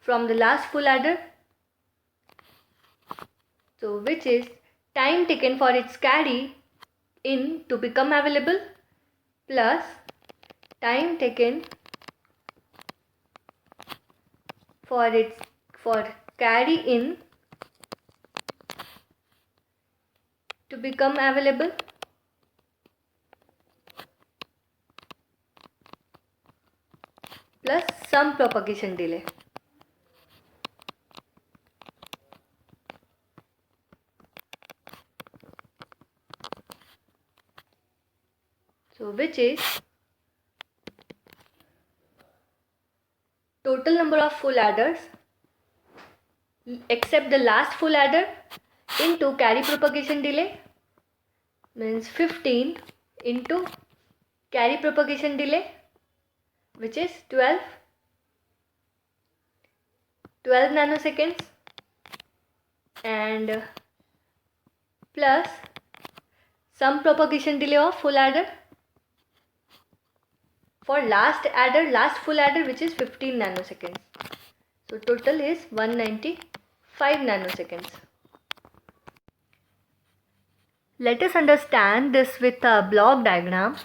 from the last full adder, so which is time taken for its carry in to become available plus time taken for carry in to become available plus some propagation delay. So which is total number of full adders except the last full adder into carry propagation delay means 15 into carry propagation delay, which is 12 nanoseconds, and plus some propagation delay of full adder for last full adder, which is 15 nanoseconds. So total is 195 nanoseconds. Let us understand this with a block diagram.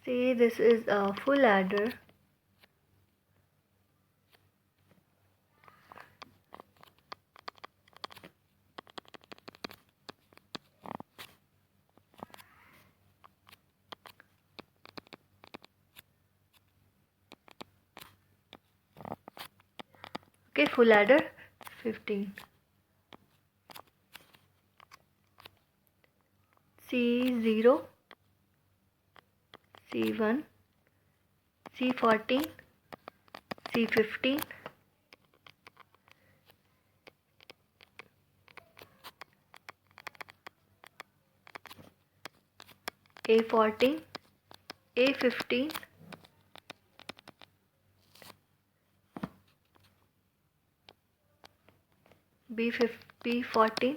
Say this is a full adder. Okay, full adder 15. C0, C1, C14, C15, A14, A15, B14,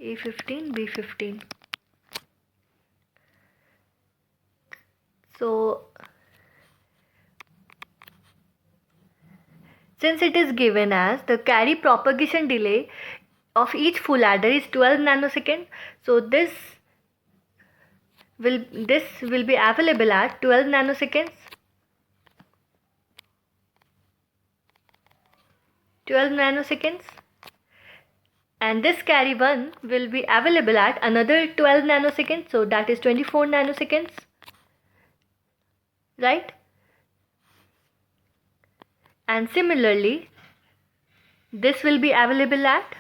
A15, B15. So, since it is given as the carry propagation delay of each full adder is 12 nanoseconds, so this will be available at 12 nanoseconds. 12 nanoseconds, and this carry 1 will be available at another 12 nanoseconds, so that is 24 nanoseconds, right? And similarly, this will be available at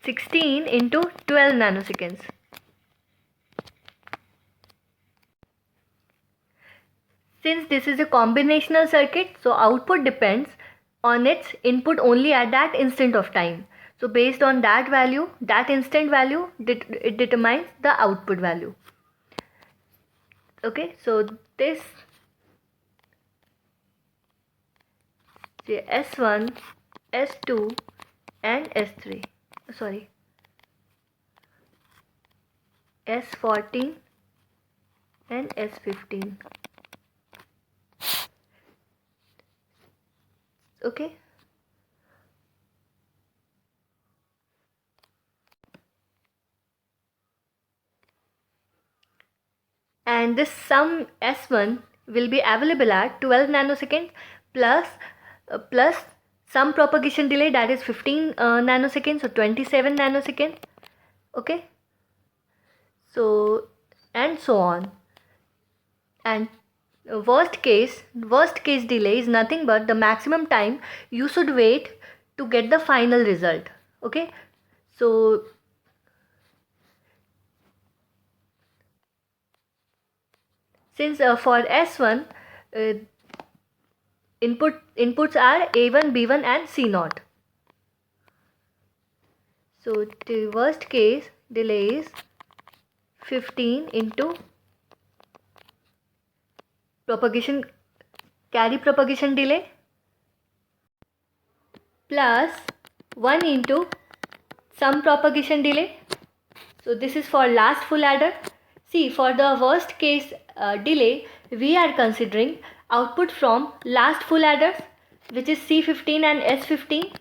16 into 12 nanoseconds. Since this is a combinational circuit, so output depends on its input only at that instant of time. So based on that value, that instant value, it determines the output value. Okay, so this S1, S2 and S3, sorry, S14 and S15. Okay, and this sum S1 will be available at 12 nanoseconds plus some propagation delay, that is 15 nanoseconds or 27 nanoseconds. Okay, so and so on. And worst case delay is nothing but the maximum time you should wait to get the final result. Okay, so since for S1 uh, inputs are A1, B1 and C0, so the worst case delay is 15 into carry propagation delay plus 1 into some propagation delay. So this is for last full adder. See, for the worst case delay, we are considering output from last full adders, which is C15 and S15.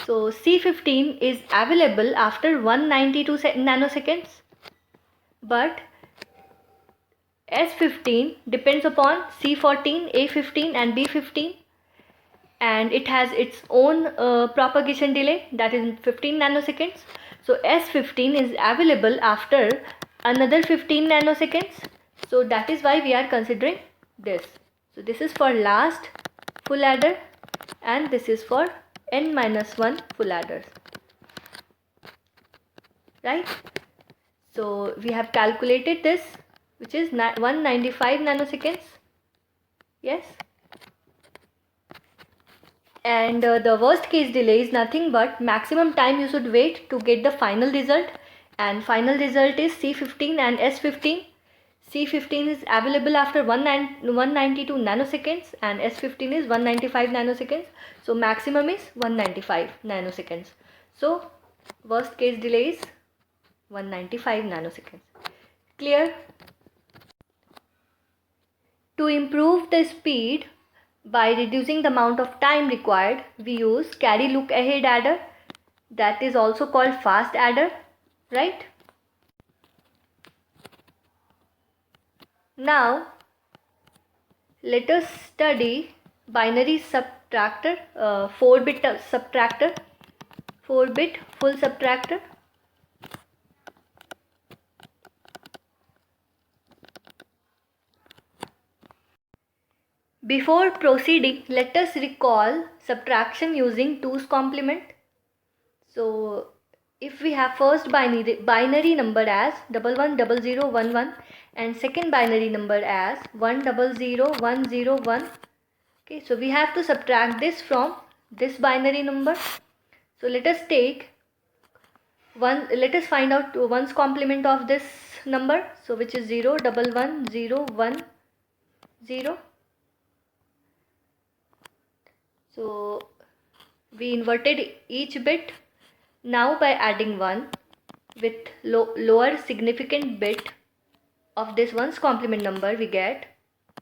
So C15 is available after 192 nanoseconds, but S15 depends upon C14, A15 and B15, and it has its own propagation delay, that is 15 nanoseconds. So S15 is available after another 15 nanoseconds. So that is why we are considering this. So this is for last full adder and this is for n-1 full adders, right? So we have calculated this, which is 195 nanoseconds. Yes. And the worst case delay is nothing but maximum time you should wait to get the final result, and final result is C15 and S15. C15 is available after 192 nanoseconds and S15 is 195 nanoseconds. So maximum is 195 nanoseconds. So worst case delay is 195 nanoseconds. Clear? To improve the speed by reducing the amount of time required, we use carry look ahead adder, that is also called fast adder, right? Now let us study binary subtractor, 4-bit subtractor, 4-bit full subtractor. Before proceeding, let us recall subtraction using 2's complement. So if we have first binary number as 110011 and second binary number as 100101, okay, so we have to subtract this from this binary number. So let us find out 1's complement of this number, so which is 011010. So we inverted each bit. Now by adding 1 with lower significant bit of this 1's complement number, we get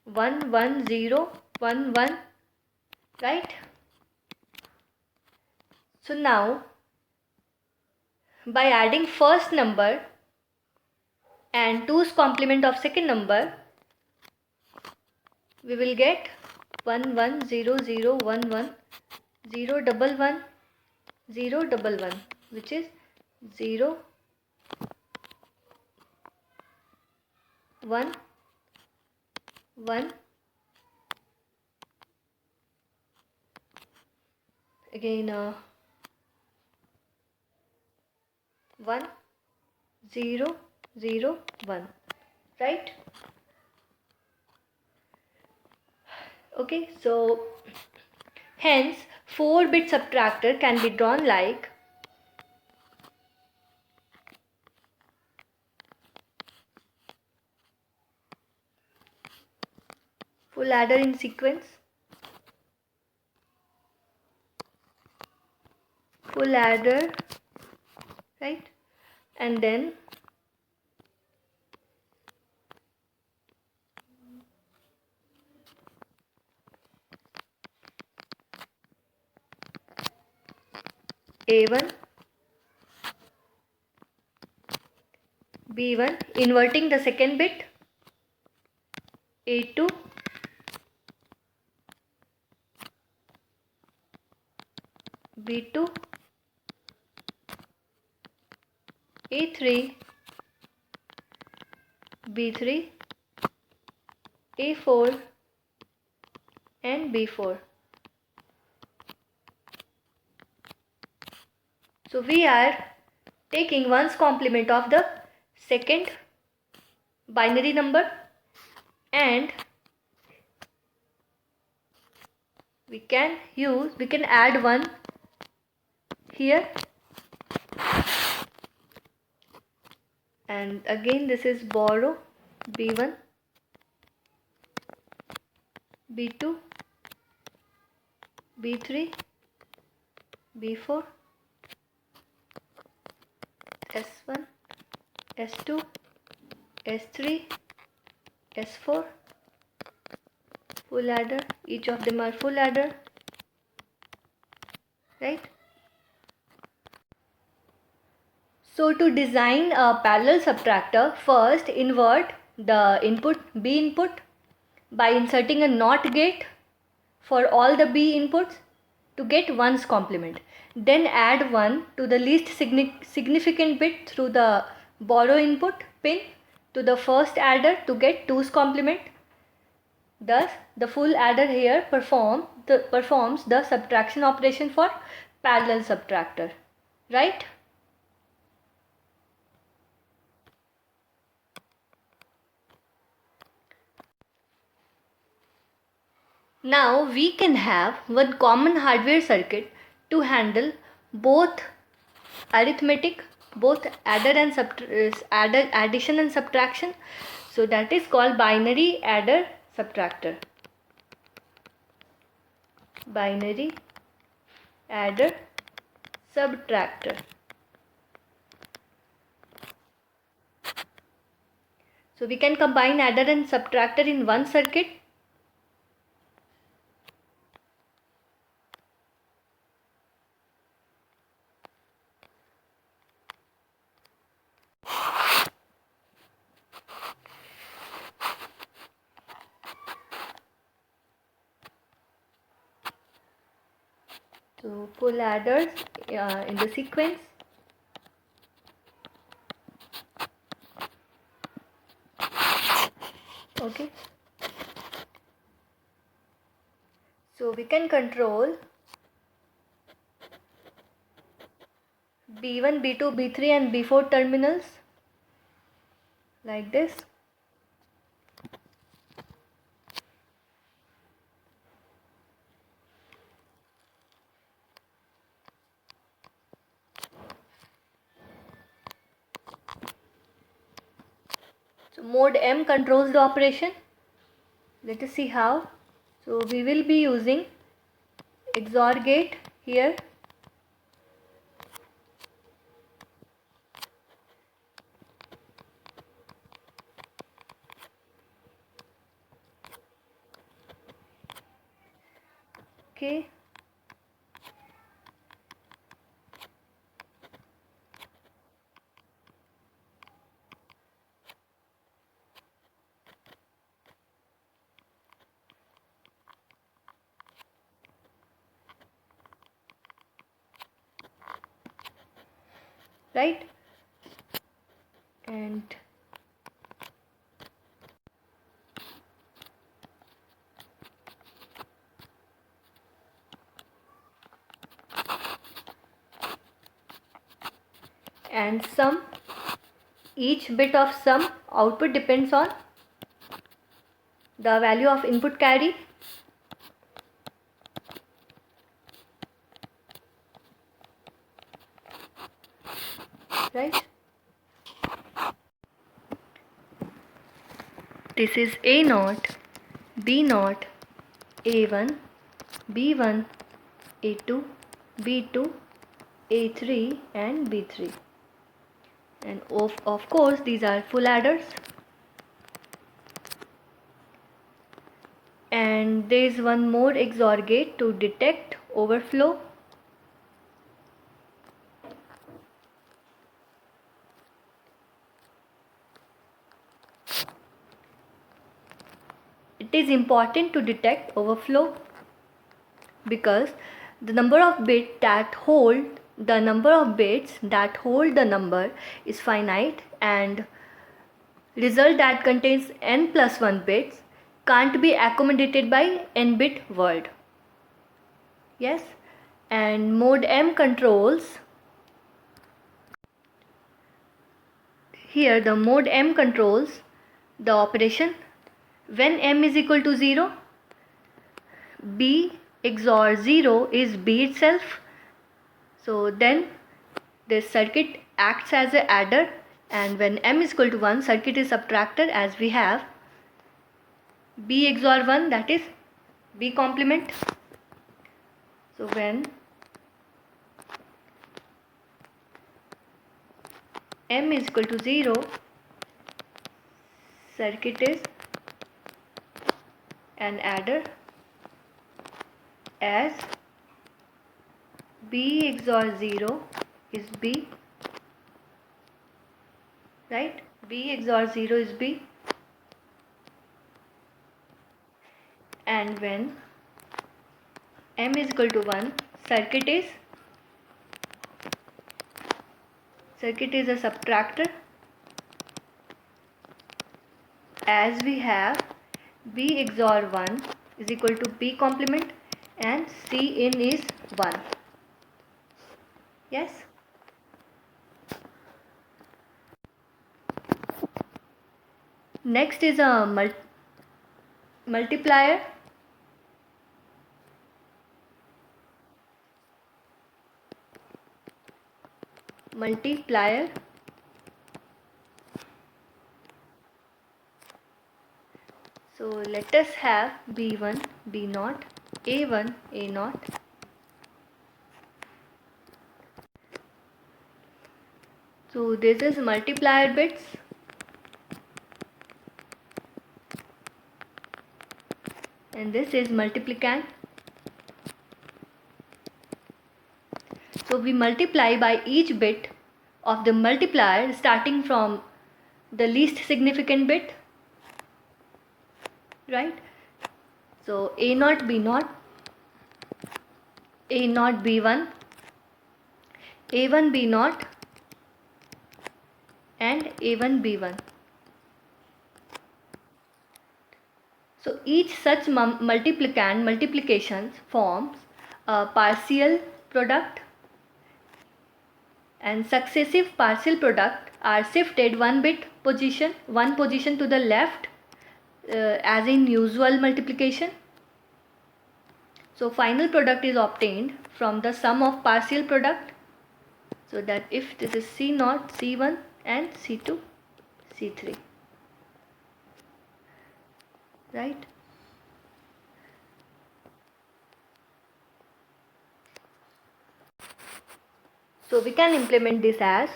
11011, right? So now by adding first number and 2's complement of second number, we will get 110011 011 011, which is 0 1 1, again 1 0 0 1, right? Okay, so hence 4-bit subtractor can be drawn like full adder in sequence, full adder, right? And then A1, B1, inverting the second bit, A2, B2, A3, B3, A4 and B4. So we are taking ones complement of the second binary number, and we can add 1 here, and again this is borrow B1, B2, B3, B4, S1, S2, S3, S4, full adder, each of them are full adder, right? So to design a parallel subtractor, first invert the input B input by inserting a NOT gate for all the B inputs to get 1's complement. Then add 1 to the least significant bit through the borrow input pin to the first adder to get 2's complement. Thus, the full adder here performs the subtraction operation for parallel subtractor, right? Now we can have one common hardware circuit to handle both arithmetic, both addition and subtraction. So that is called binary adder subtractor. Binary adder subtractor. So we can combine adder and subtractor in one circuit. So full adders in the sequence. Okay. So we can control B1, B2, B3 and B4 terminals like this. So mode M controls the operation. Let us see how. So we will be using XOR gate here. Okay. Right, and sum, each bit of sum output depends on the value of input carry. Right, this is A0, B naught, A1, B1, A2, B2, A3 and B3. And of course these are full adders. And there is one more XOR gate to detect overflow. It is important to detect overflow because the number of bits that hold the number is finite, and result that contains n plus 1 bits can't be accommodated by n bit word. Yes, and mode M controls. Here the mode M controls the operation when m is equal to 0. B XOR 0 is B itself. So then this circuit acts as an adder, and when m is equal to 1, circuit is subtractor, as we have B XOR 1, that is B complement. So when m is equal to 0, circuit is an adder as B XOR 0 is B, right? B XOR 0 is B. And when m is equal to 1, circuit is a subtractor, as we have B XOR 1 is equal to B complement and C in is 1. Yes. Next is a multiplier. So let us have B1, B0, A1, A0. So this is multiplier bits. And this is multiplicand. So we multiply by each bit of the multiplier starting from the least significant bit, right? So A0, B0, A0, B1, A1, B0 and A1, B1. So each such multiplications forms a partial product, and successive partial product are shifted one position to the left, as in usual multiplication. So final product is obtained from the sum of partial product. So that if this is C0, C1 and C2, C3, right? So we can implement this as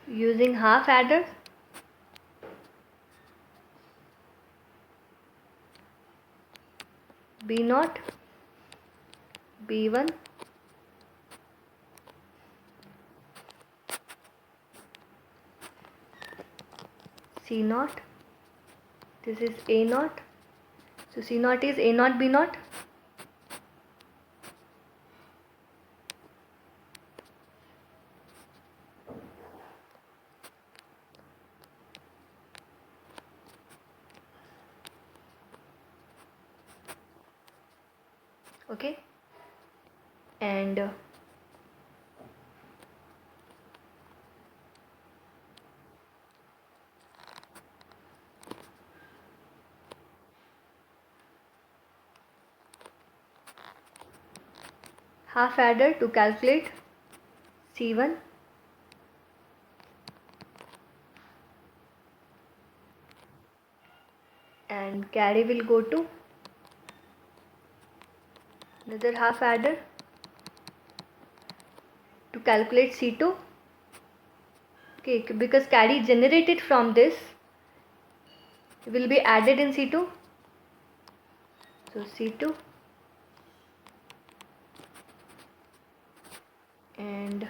using half adder, B0, B1, C0, this is A0, so C0 is A0, B0, okay, and half adder to calculate C1, and carry will go to another half adder to calculate C2. Okay, because carry generated from this will be added in C2. So C2 and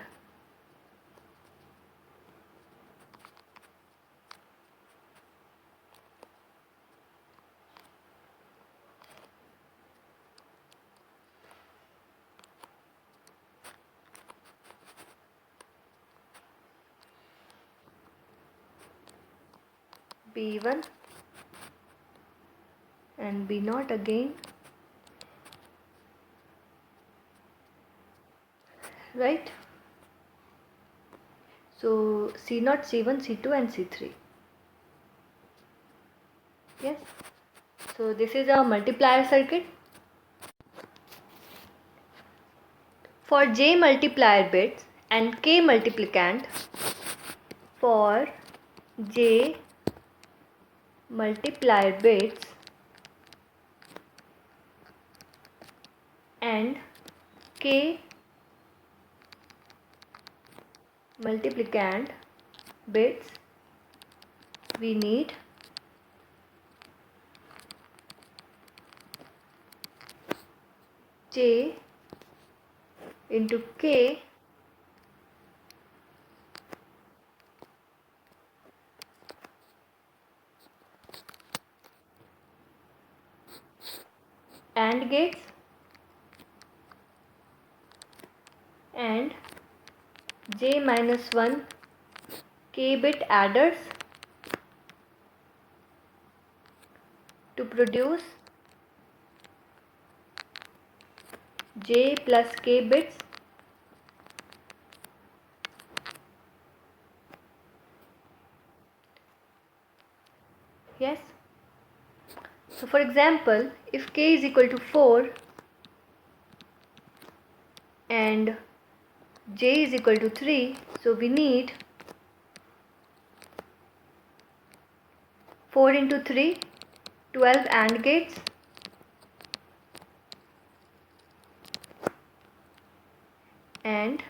B1 and B0 again, right? So C0, C1, C2 and C3. Yes. So this is a multiplier circuit. For J multiplier bits and K multiplicand, for J multiplier bits and K multiplicand bits, we need J into K AND gates and J minus 1 K bit adders to produce J plus K bits yes. So for example, if K is equal to 4 and J is equal to 3, so we need 4 into 3, 12 AND gates and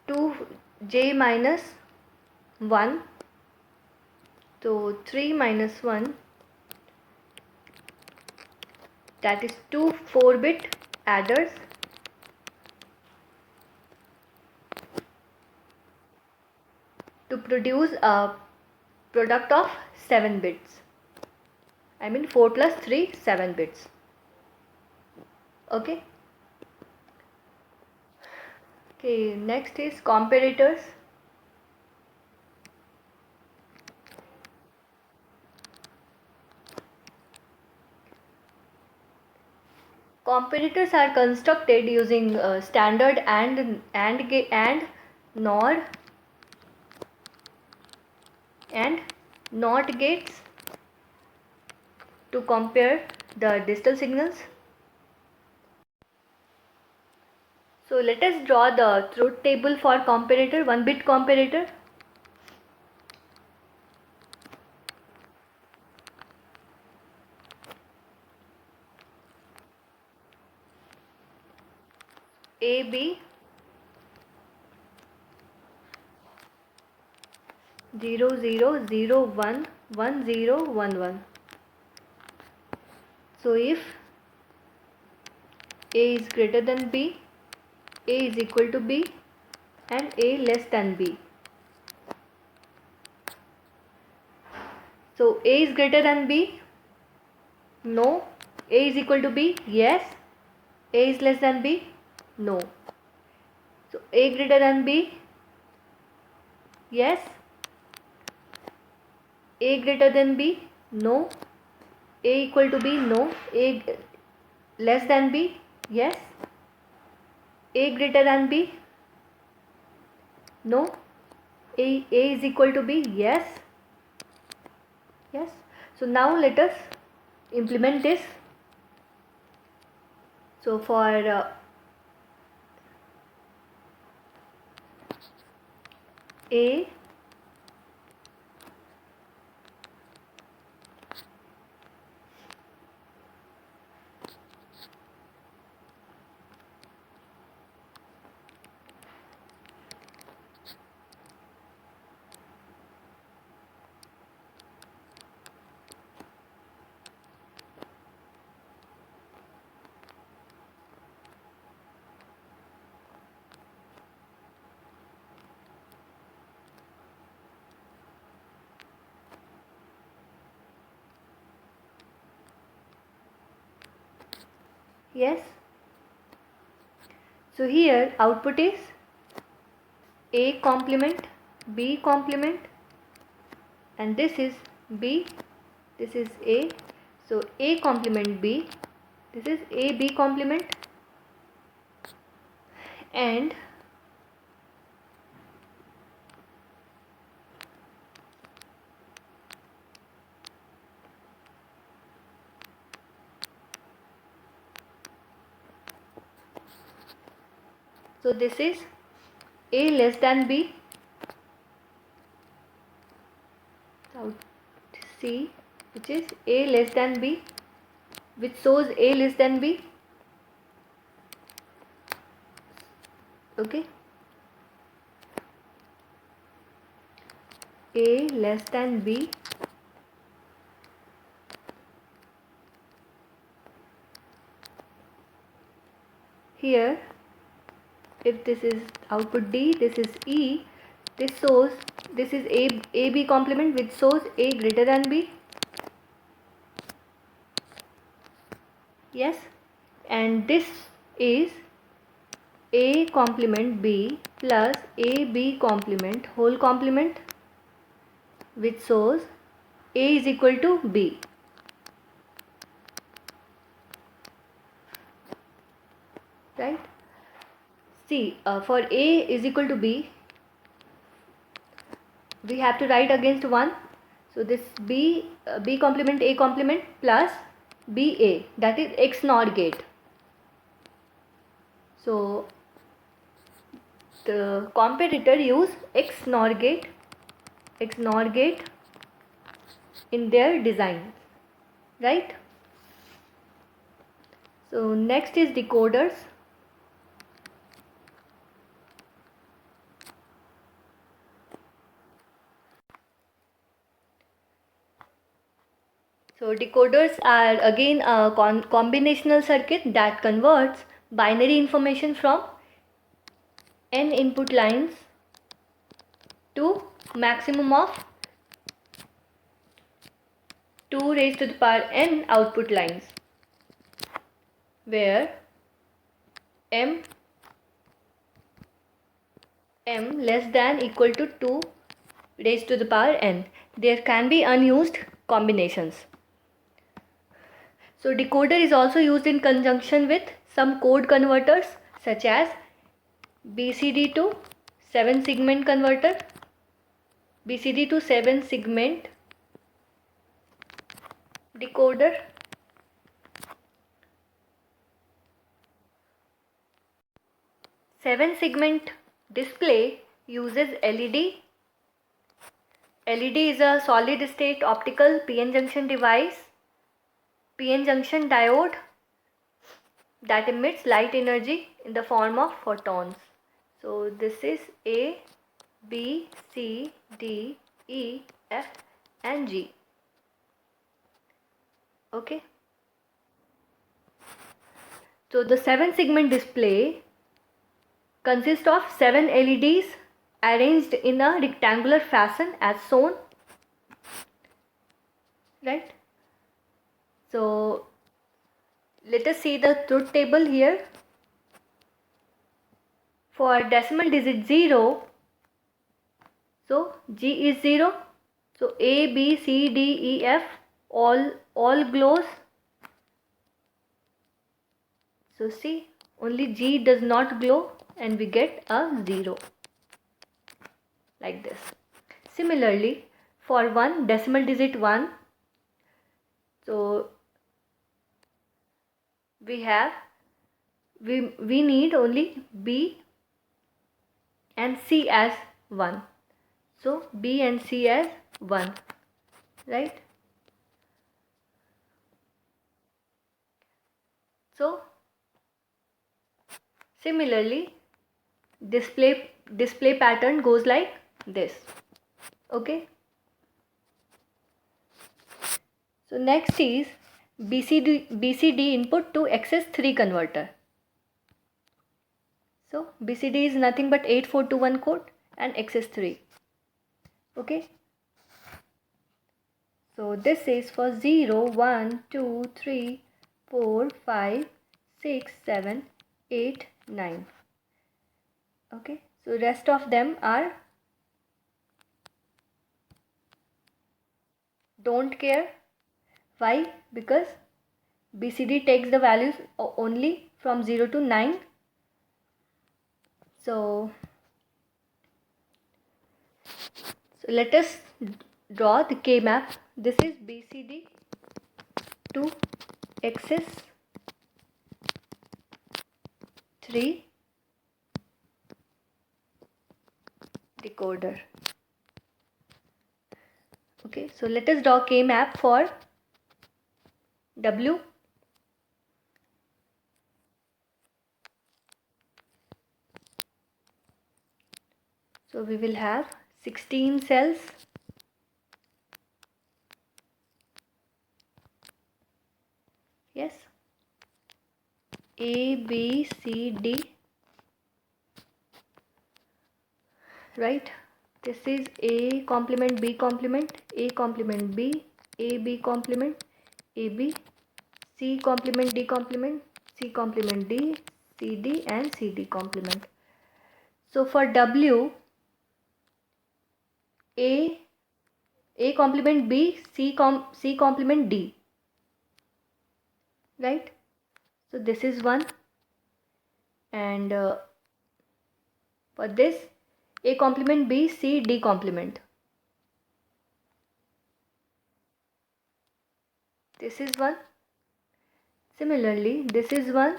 2 J minus 1, so 3 minus 1, that is 2 4-bit adders to produce a product of 7 bits. I mean 4 plus 3, 7 bits. Okay. Okay, next is comparators. Comparators are constructed using standard and NOR and NOT gates to compare the digital signals. So let us draw the truth table for comparator, 1-bit comparator. AB 0 0 0 1 1 0 1 1. So if A is greater than B, A is equal to B and A less than B. So A is greater than B, no. A is equal to B, yes. A is less than B, no. So A greater than B, yes. A greater than B, no. A equal to B, no. A less than B, yes. A greater than B, no. A is equal to B, yes. Yes. So now let us implement this. So for A, yes. So here output is A complement, B complement, and this is B, this is A. So A complement B, this is AB complement, and so this is A less than B, out C, which is A less than B, which shows A less than B. Okay, A less than B, here if this is output D, this is E, this shows this is AB complement, which shows A greater than B. Yes, and this is A complement B plus AB complement whole complement, which shows A is equal to B. Right? See, for A is equal to B, we have to write against 1. So this B complement A complement plus BA, that is XNOR gate. So the comparator use XNOR gate in their design, right? So next is decoders. So decoders are again a combinational circuit that converts binary information from n input lines to maximum of 2 raised to the power n output lines, where m less than equal to 2 raised to the power n. There can be unused combinations. So decoder is also used in conjunction with some code converters such as BCD to 7 segment converter, BCD to 7 segment decoder, seven segment display uses LED. LED is a solid state optical PN junction device, PN junction diode that emits light energy in the form of photons. So this is A, B, C, D, E, F and G. Okay. So the 7 segment display consists of 7 LEDs arranged in a rectangular fashion as shown. Right. So let us see the truth table here. For decimal digit 0, so G is 0. So A, B, C, D, E, F all glows. So see, only G does not glow and we get a 0 like this. Similarly, for 1 decimal digit 1, so we have we need only B and C as 1. So B and C as 1, right? So similarly, display pattern goes like this. Okay. So next is BCD input to XS3 converter. So BCD is nothing but 8421 code and XS3. Okay. So this is for 0, 1, 2, 3, 4, 5, 6, 7, 8, 9. Okay. So rest of them are don't care. Why? Because BCD takes the values only from 0 to 9. So let us draw the K map. This is BCD to XS3 decoder. Okay, so let us draw K map for W. So we will have 16 cells. Yes. A, B, C, D. Right. This is A complement, B complement, A complement B, A, B complement, A, B, C complement, D complement, C complement D, C, D and C, D complement. So for W, A complement B, C complement D. Right? So this is one. And for this, A complement B, C, D complement. This is one. Similarly, this is one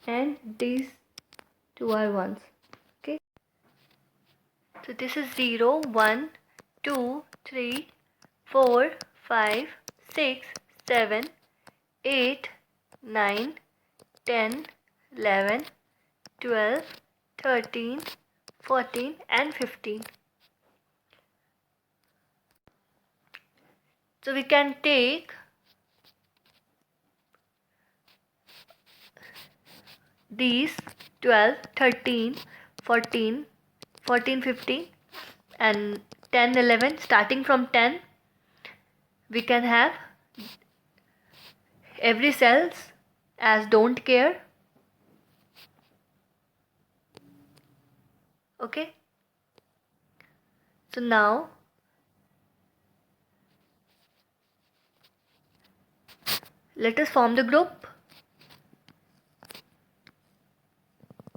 and these two are ones. Okay. So this is 0, 1, 2, 3, 4, 5, 6, 7, 8, 9, 10, 11, 12, 13, 14 and 15. So we can take these 12, 13, 14, 14, 15 and 10, 11. Starting from 10, we can have every cells as don't care. Okay. So now let us form the group.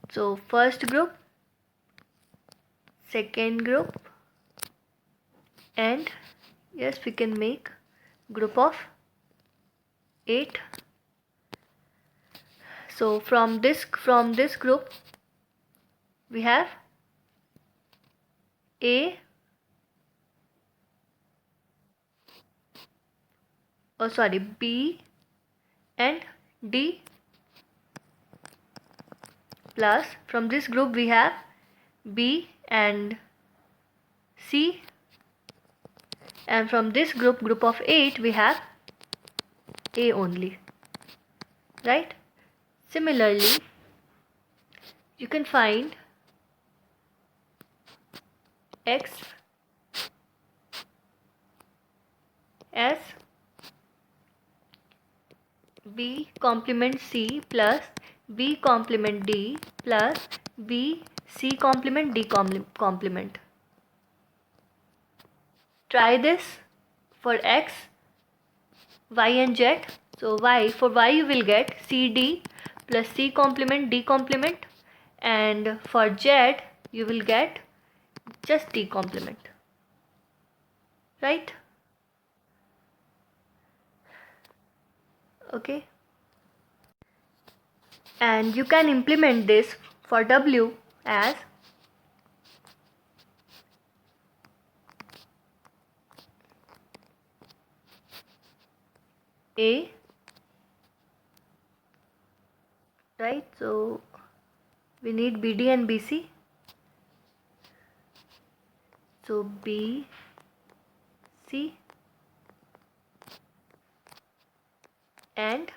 So first group, second group, and yes, we can make group of 8. So from this group we have A, B and D, plus from this group we have B and C, and from this group of 8 we have A only, right? Similarly, you can find X as B complement C plus B complement D plus B C complement D complement. Try this for X, Y and Z. So for Y you will get CD plus C complement D complement, and for Z you will get just D complement. Right? Okay. And you can implement this for W as A, right? So we need BD and BC. So B, C and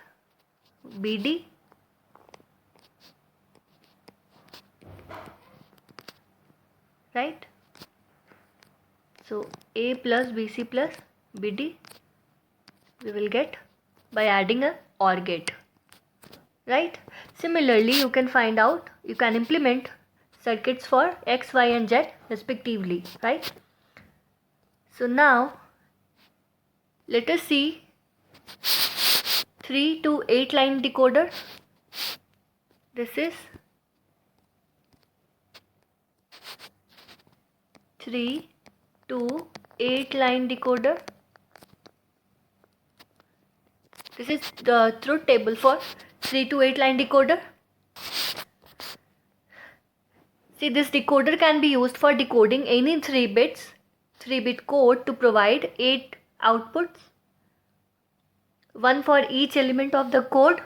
BD, right? So A plus BC plus BD we will get by adding a OR gate, right? Similarly, you can implement circuits for X, Y and Z respectively, right? So now let us see 3 to 8 line decoder. This is 3 to 8 line decoder. This is the truth table for 3 to 8 line decoder. See, this decoder can be used for decoding any 3-bit code to provide 8 outputs, one for each element of the code,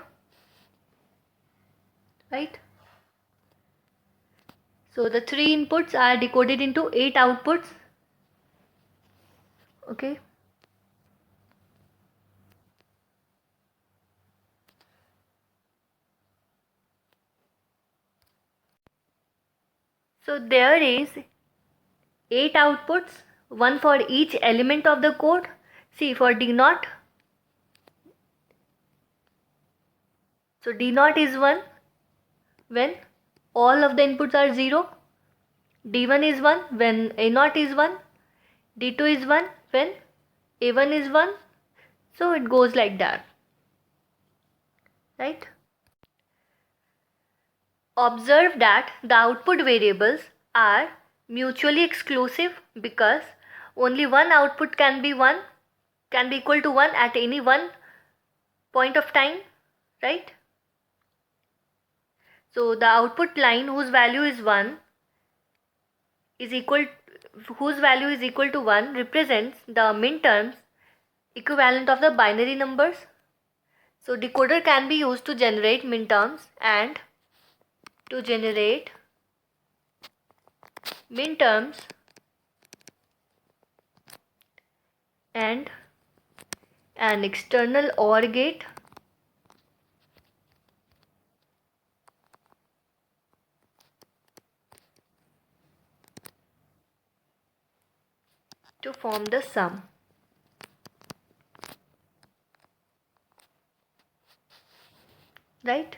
right? So the 3 inputs are decoded into 8 outputs. Okay. So there is 8 outputs, one for each element of the code. See, for D0, so D0 is 1 when all of the inputs are 0. D1 is 1 when A0 is 1. D2 is 1 when A1 is 1. So it goes like that, right? Observe that the output variables are mutually exclusive because only one output can be equal to 1 at any one point of time, right? So the output line whose value is equal to 1 represents the minterms equivalent of the binary numbers. So decoder can be used to generate minterms and to generate minterms and an external OR gate to form the sum, right?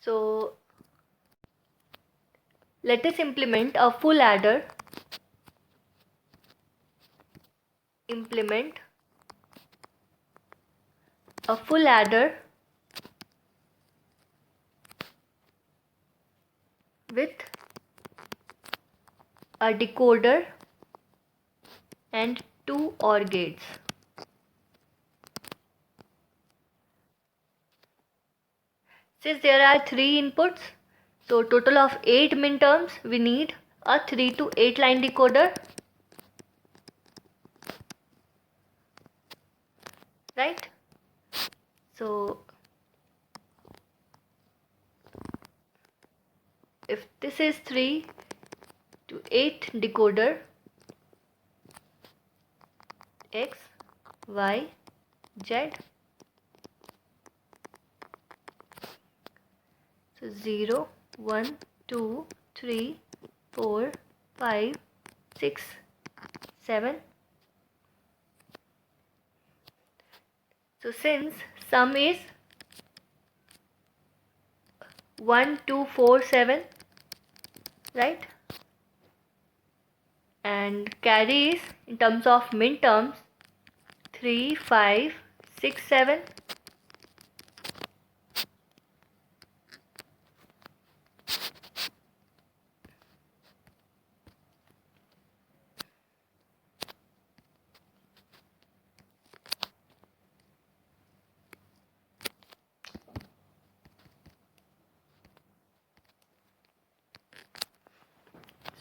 So let us implement a full adder. Implement a full adder with a decoder and 2 OR gates. Since there are 3 inputs, so total of 8 minterms, we need a 3 to 8 line decoder, right? So if this is 3 to 8 decoder, X, Y, Z, so 0, 1, 2, 3, 4, 5, 6, 7. So since sum is 1, 2, 4, 7, right? And carry is in terms of minterms 3, 5, 6, 7.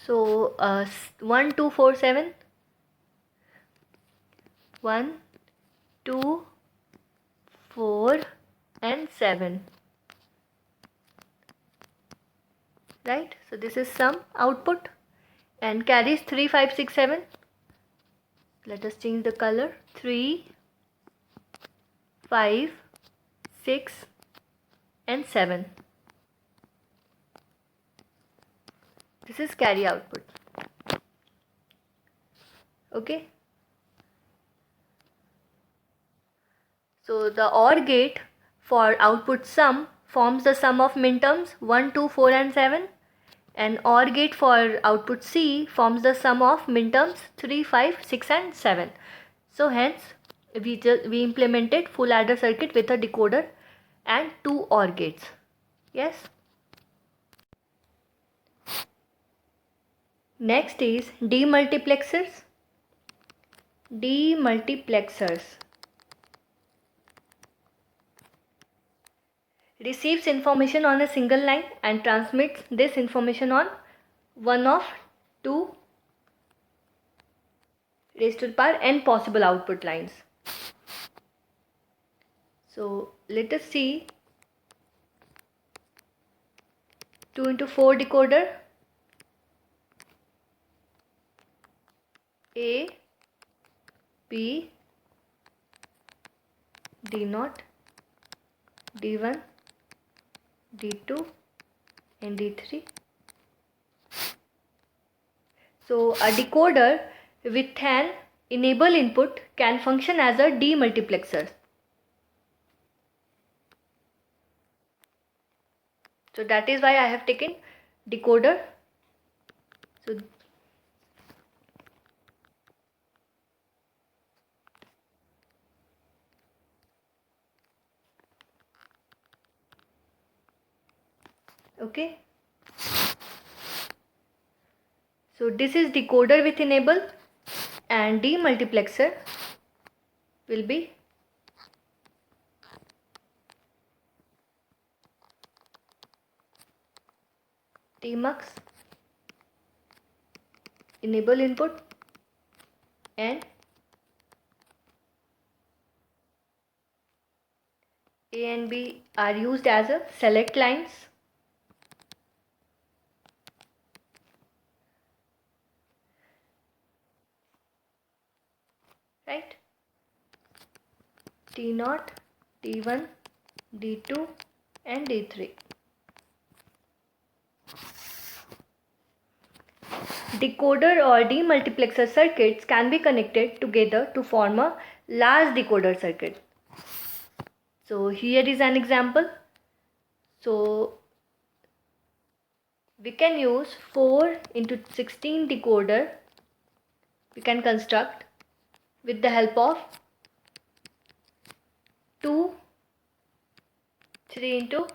So 1 2 4 7, 1 2 4 and 7, right? So this is some output and carries 3 5 6 7. Let us change the color. 3 5 6 and 7. This is carry output. Okay. So the OR gate for output sum forms the sum of minterms 1, 2, 4 and 7, and OR gate for output C forms the sum of minterms 3, 5, 6 and 7. So hence we implemented full adder circuit with a decoder and 2 OR gates. Yes. Next is demultiplexers. Demultiplexers receives information on a single line and transmits this information on one of 2 raised to the power n possible output lines. So let us see 2 into 4 decoder, A, B, D0, D1, D2 and D3. So a decoder with an enable input can function as a demultiplexer. So that is why I have taken decoder. So okay. So this is decoder with enable, and demultiplexer will be demux enable input and A and B are used as a select lines. Right? D0, D1, D2 and D3. Decoder or demultiplexer circuits can be connected together to form a large decoder circuit. So here is an example. So we can use 4 into 16 decoder. We can construct with the help of 2 3 into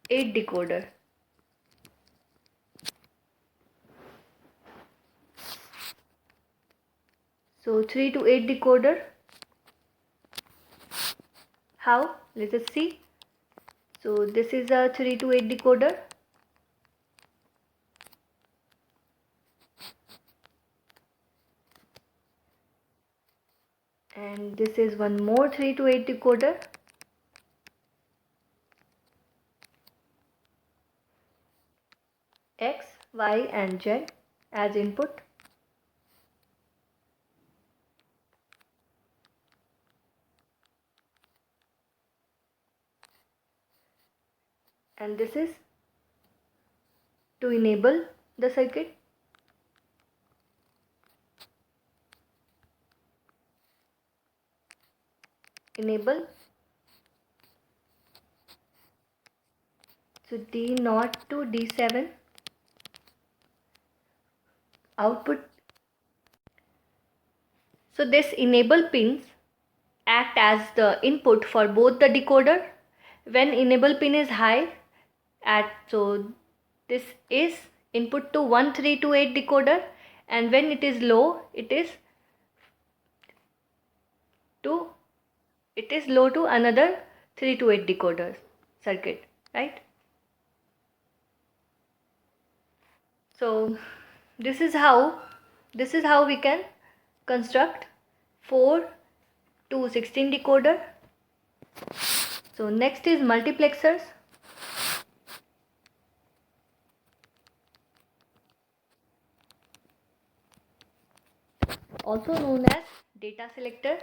8 decoder. So 3 to 8 decoder. How? Let us see. So this is a 3 to 8 decoder. And this is one more 3 to 8 decoder. X, Y and Z as input. And this is to enable the circuit. Enable. So D0 to D7. Output. So this enable pins act as the input for both the decoder. When enable pin is high, so this is input to 1 3 to 8 decoder, and when it is low, it is low to another 3 to 8 decoder circuit, right? So this is how we can construct 4 to 16 decoder. So next is multiplexers. Also known as data selectors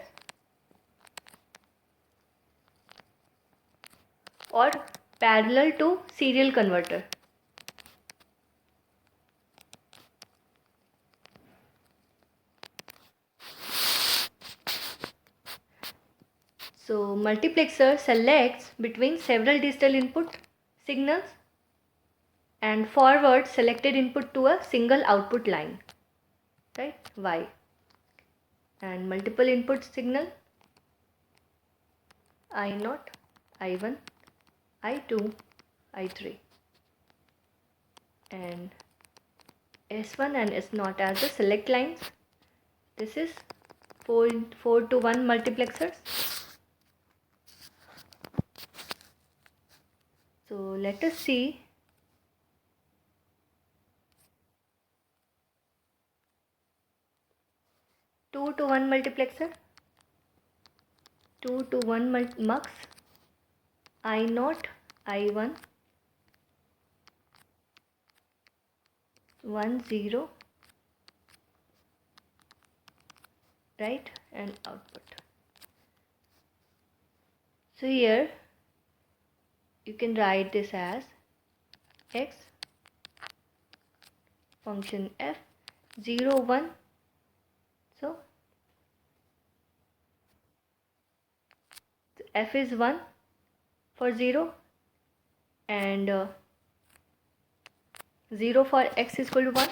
or parallel to serial converter. So multiplexer selects between several digital input signals and forwards selected input to a single output line, right, Y, and multiple input signal I0, I1, I2, I3, and S1 and S0 as the select lines. This is 4 to 1 multiplexers. So let us see two to 1 multiplexer. 2 to 1 mux, I0, I1, 1 0, right, and output. So here you can write this as x function f 0 1. So f is 1 for 0 and 0 for x is equal to 1.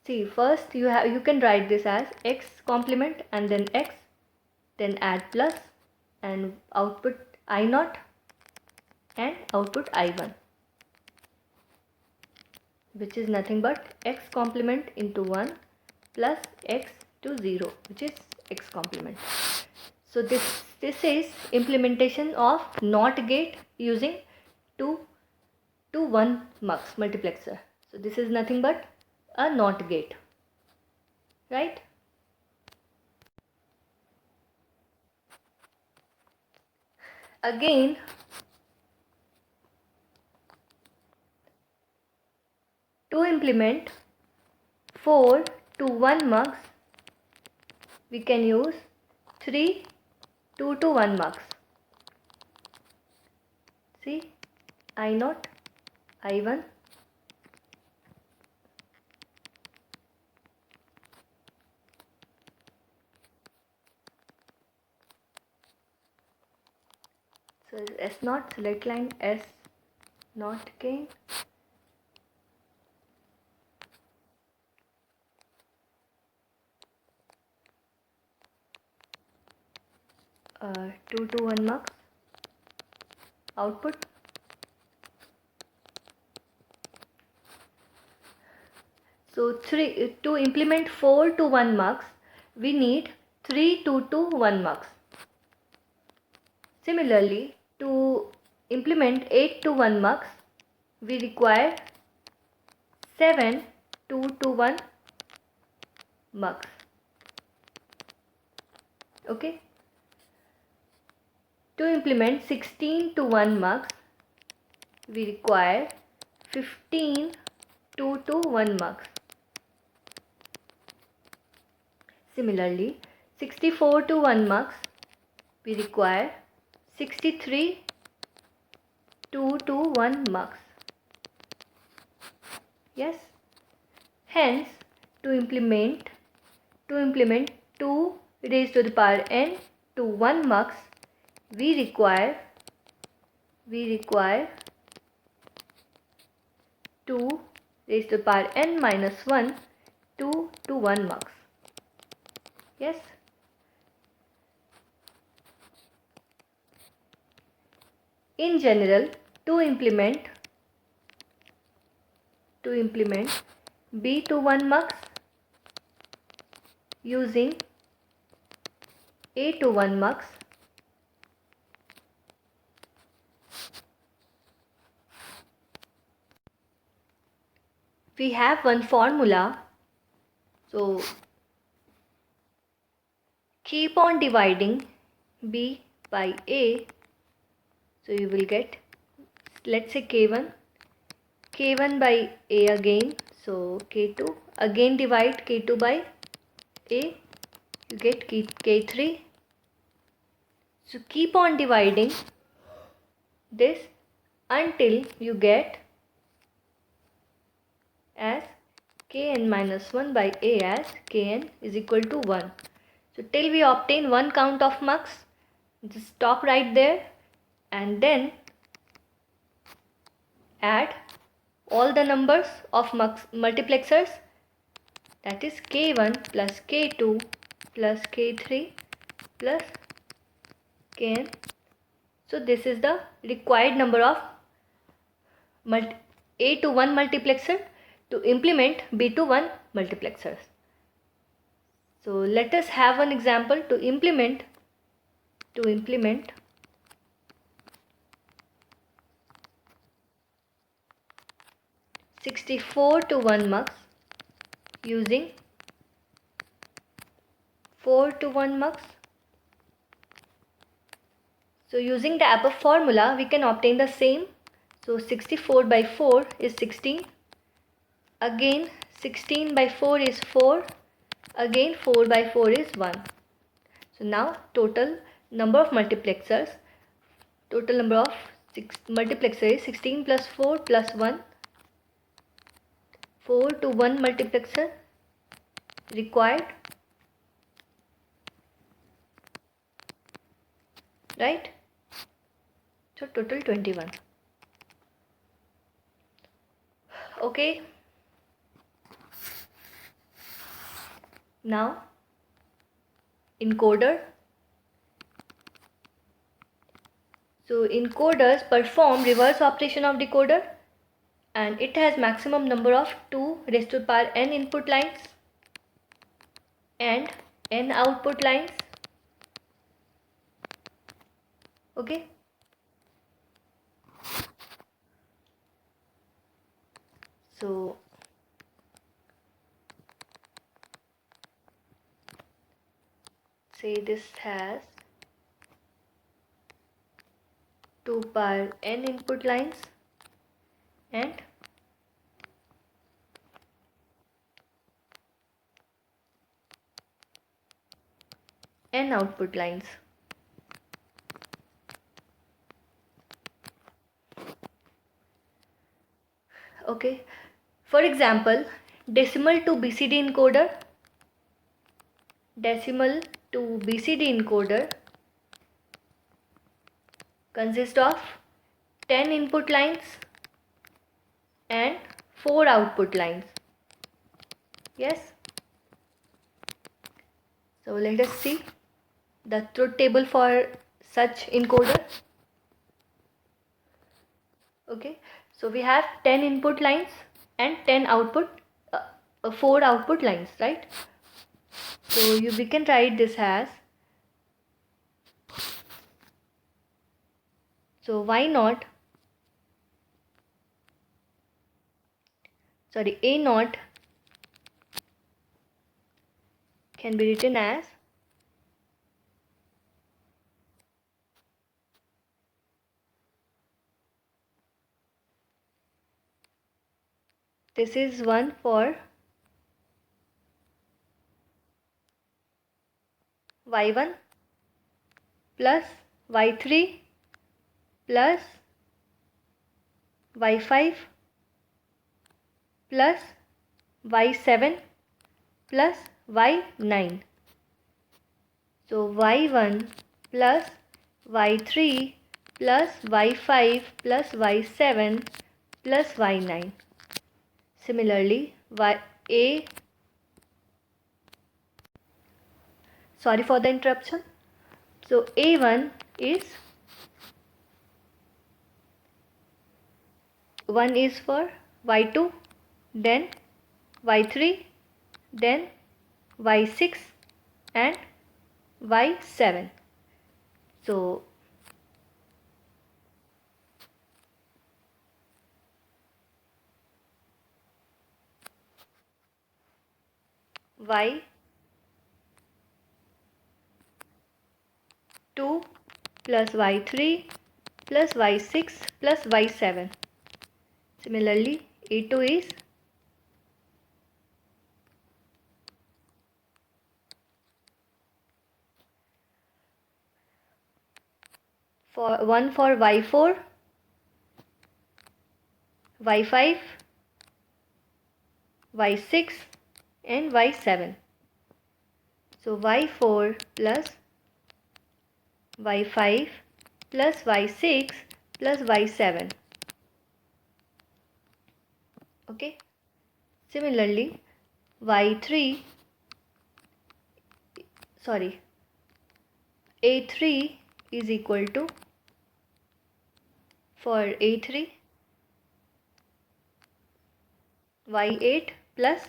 See, first you can write this as x complement and then x, then add plus and output I0 and output I1, which is nothing but x complement into 1 plus x to 0, which is x complement. So this is implementation of NOT gate using 2 to 1 mux multiplexer. So this is nothing but a NOT gate, right? Again, to implement 4 to 1 mux, we can use 3 2 to 1 mux. See, I0, I1, so S0 select line S0 gain, uh, 2 to 1 mux output. So to implement 4 to 1 mux, we need 3 2 to 1 mux. Similarly, to implement 8 to 1 mux, we require 7 2 to 1 mux. Okay. To implement 16 to 1 mux, we require 15 2 to 1 mux. Similarly, 64 to 1 mux, we require 63 2 to 1 mux. Yes. Hence, to implement 2 raised to the power n to 1 mux, we require 2 raised to the power n minus 1 2 to 1 mux. Yes. In general, to implement B to 1 mux using A to 1 mux, we have one formula. So keep on dividing b by a. So you will get, let's say k1 by a again. So k2, again divide k2 by a, you get k3. So keep on dividing this until you get as kn minus 1 by a as kn is equal to 1. So till we obtain one count of mux, just stop right there and then add all the numbers of multiplexers, that is k1 plus k2 plus k3 plus kn. So this is the required number of A to 1 multiplexer to implement B to 1 multiplexers. So let us have one example to implement 64 to 1 mux using 4 to 1 mux. So using the above formula we can obtain the same. So 64 by 4 is 16. Again 16 by 4 is 4. Again 4 by 4 is 1. So now total number of multiplexers, total number of multiplexers is 16 plus 4 plus 1. 4 to 1 multiplexer required, right? So total 21. Okay. Now encoder. So encoders perform reverse operation of decoder and it has maximum number of 2 raised to the power n input lines and n output lines. Okay. So say this has 2 power n input lines and n output lines. Okay. For example, decimal to BCD encoder. Decimal to BCD encoder consists of 10 input lines and 4 output lines. Yes. So let us see the truth table for such encoder. Okay. So we have 10 input lines and 10 output, 4 output lines, right? So we can write this as, so A naught can be written as this is one for y1 plus y3 plus y5 plus y7 plus y9. So y1 plus y3 plus y5 plus y7 plus y9. Similarly, sorry for the interruption. So A1 is 1 is for y2, then y3, then y6 and y7. So y 2 plus y3 plus y6 plus y7. Similarly, A2 is for y4, y5, y6 and y7. So y4 plus y5 plus y6 plus y7. Okay. Similarly, y3, sorry, A3 is equal to, for A3, y8 plus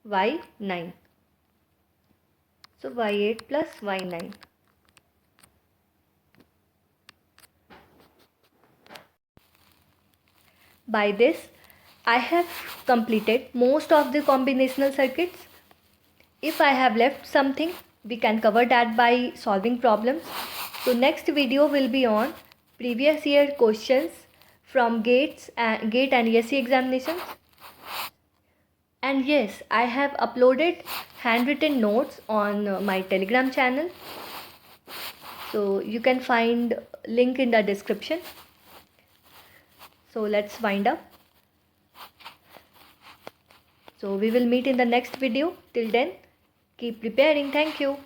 y9. So y8 plus y9. By this, I have completed most of the combinational circuits. If I have left something, we can cover that by solving problems. So next video will be on previous year questions from GATE and ESE examinations. And yes, I have uploaded handwritten notes on my Telegram channel. So you can find link in the description. So let's wind up. So we will meet in the next video. Till then, keep preparing. Thank you.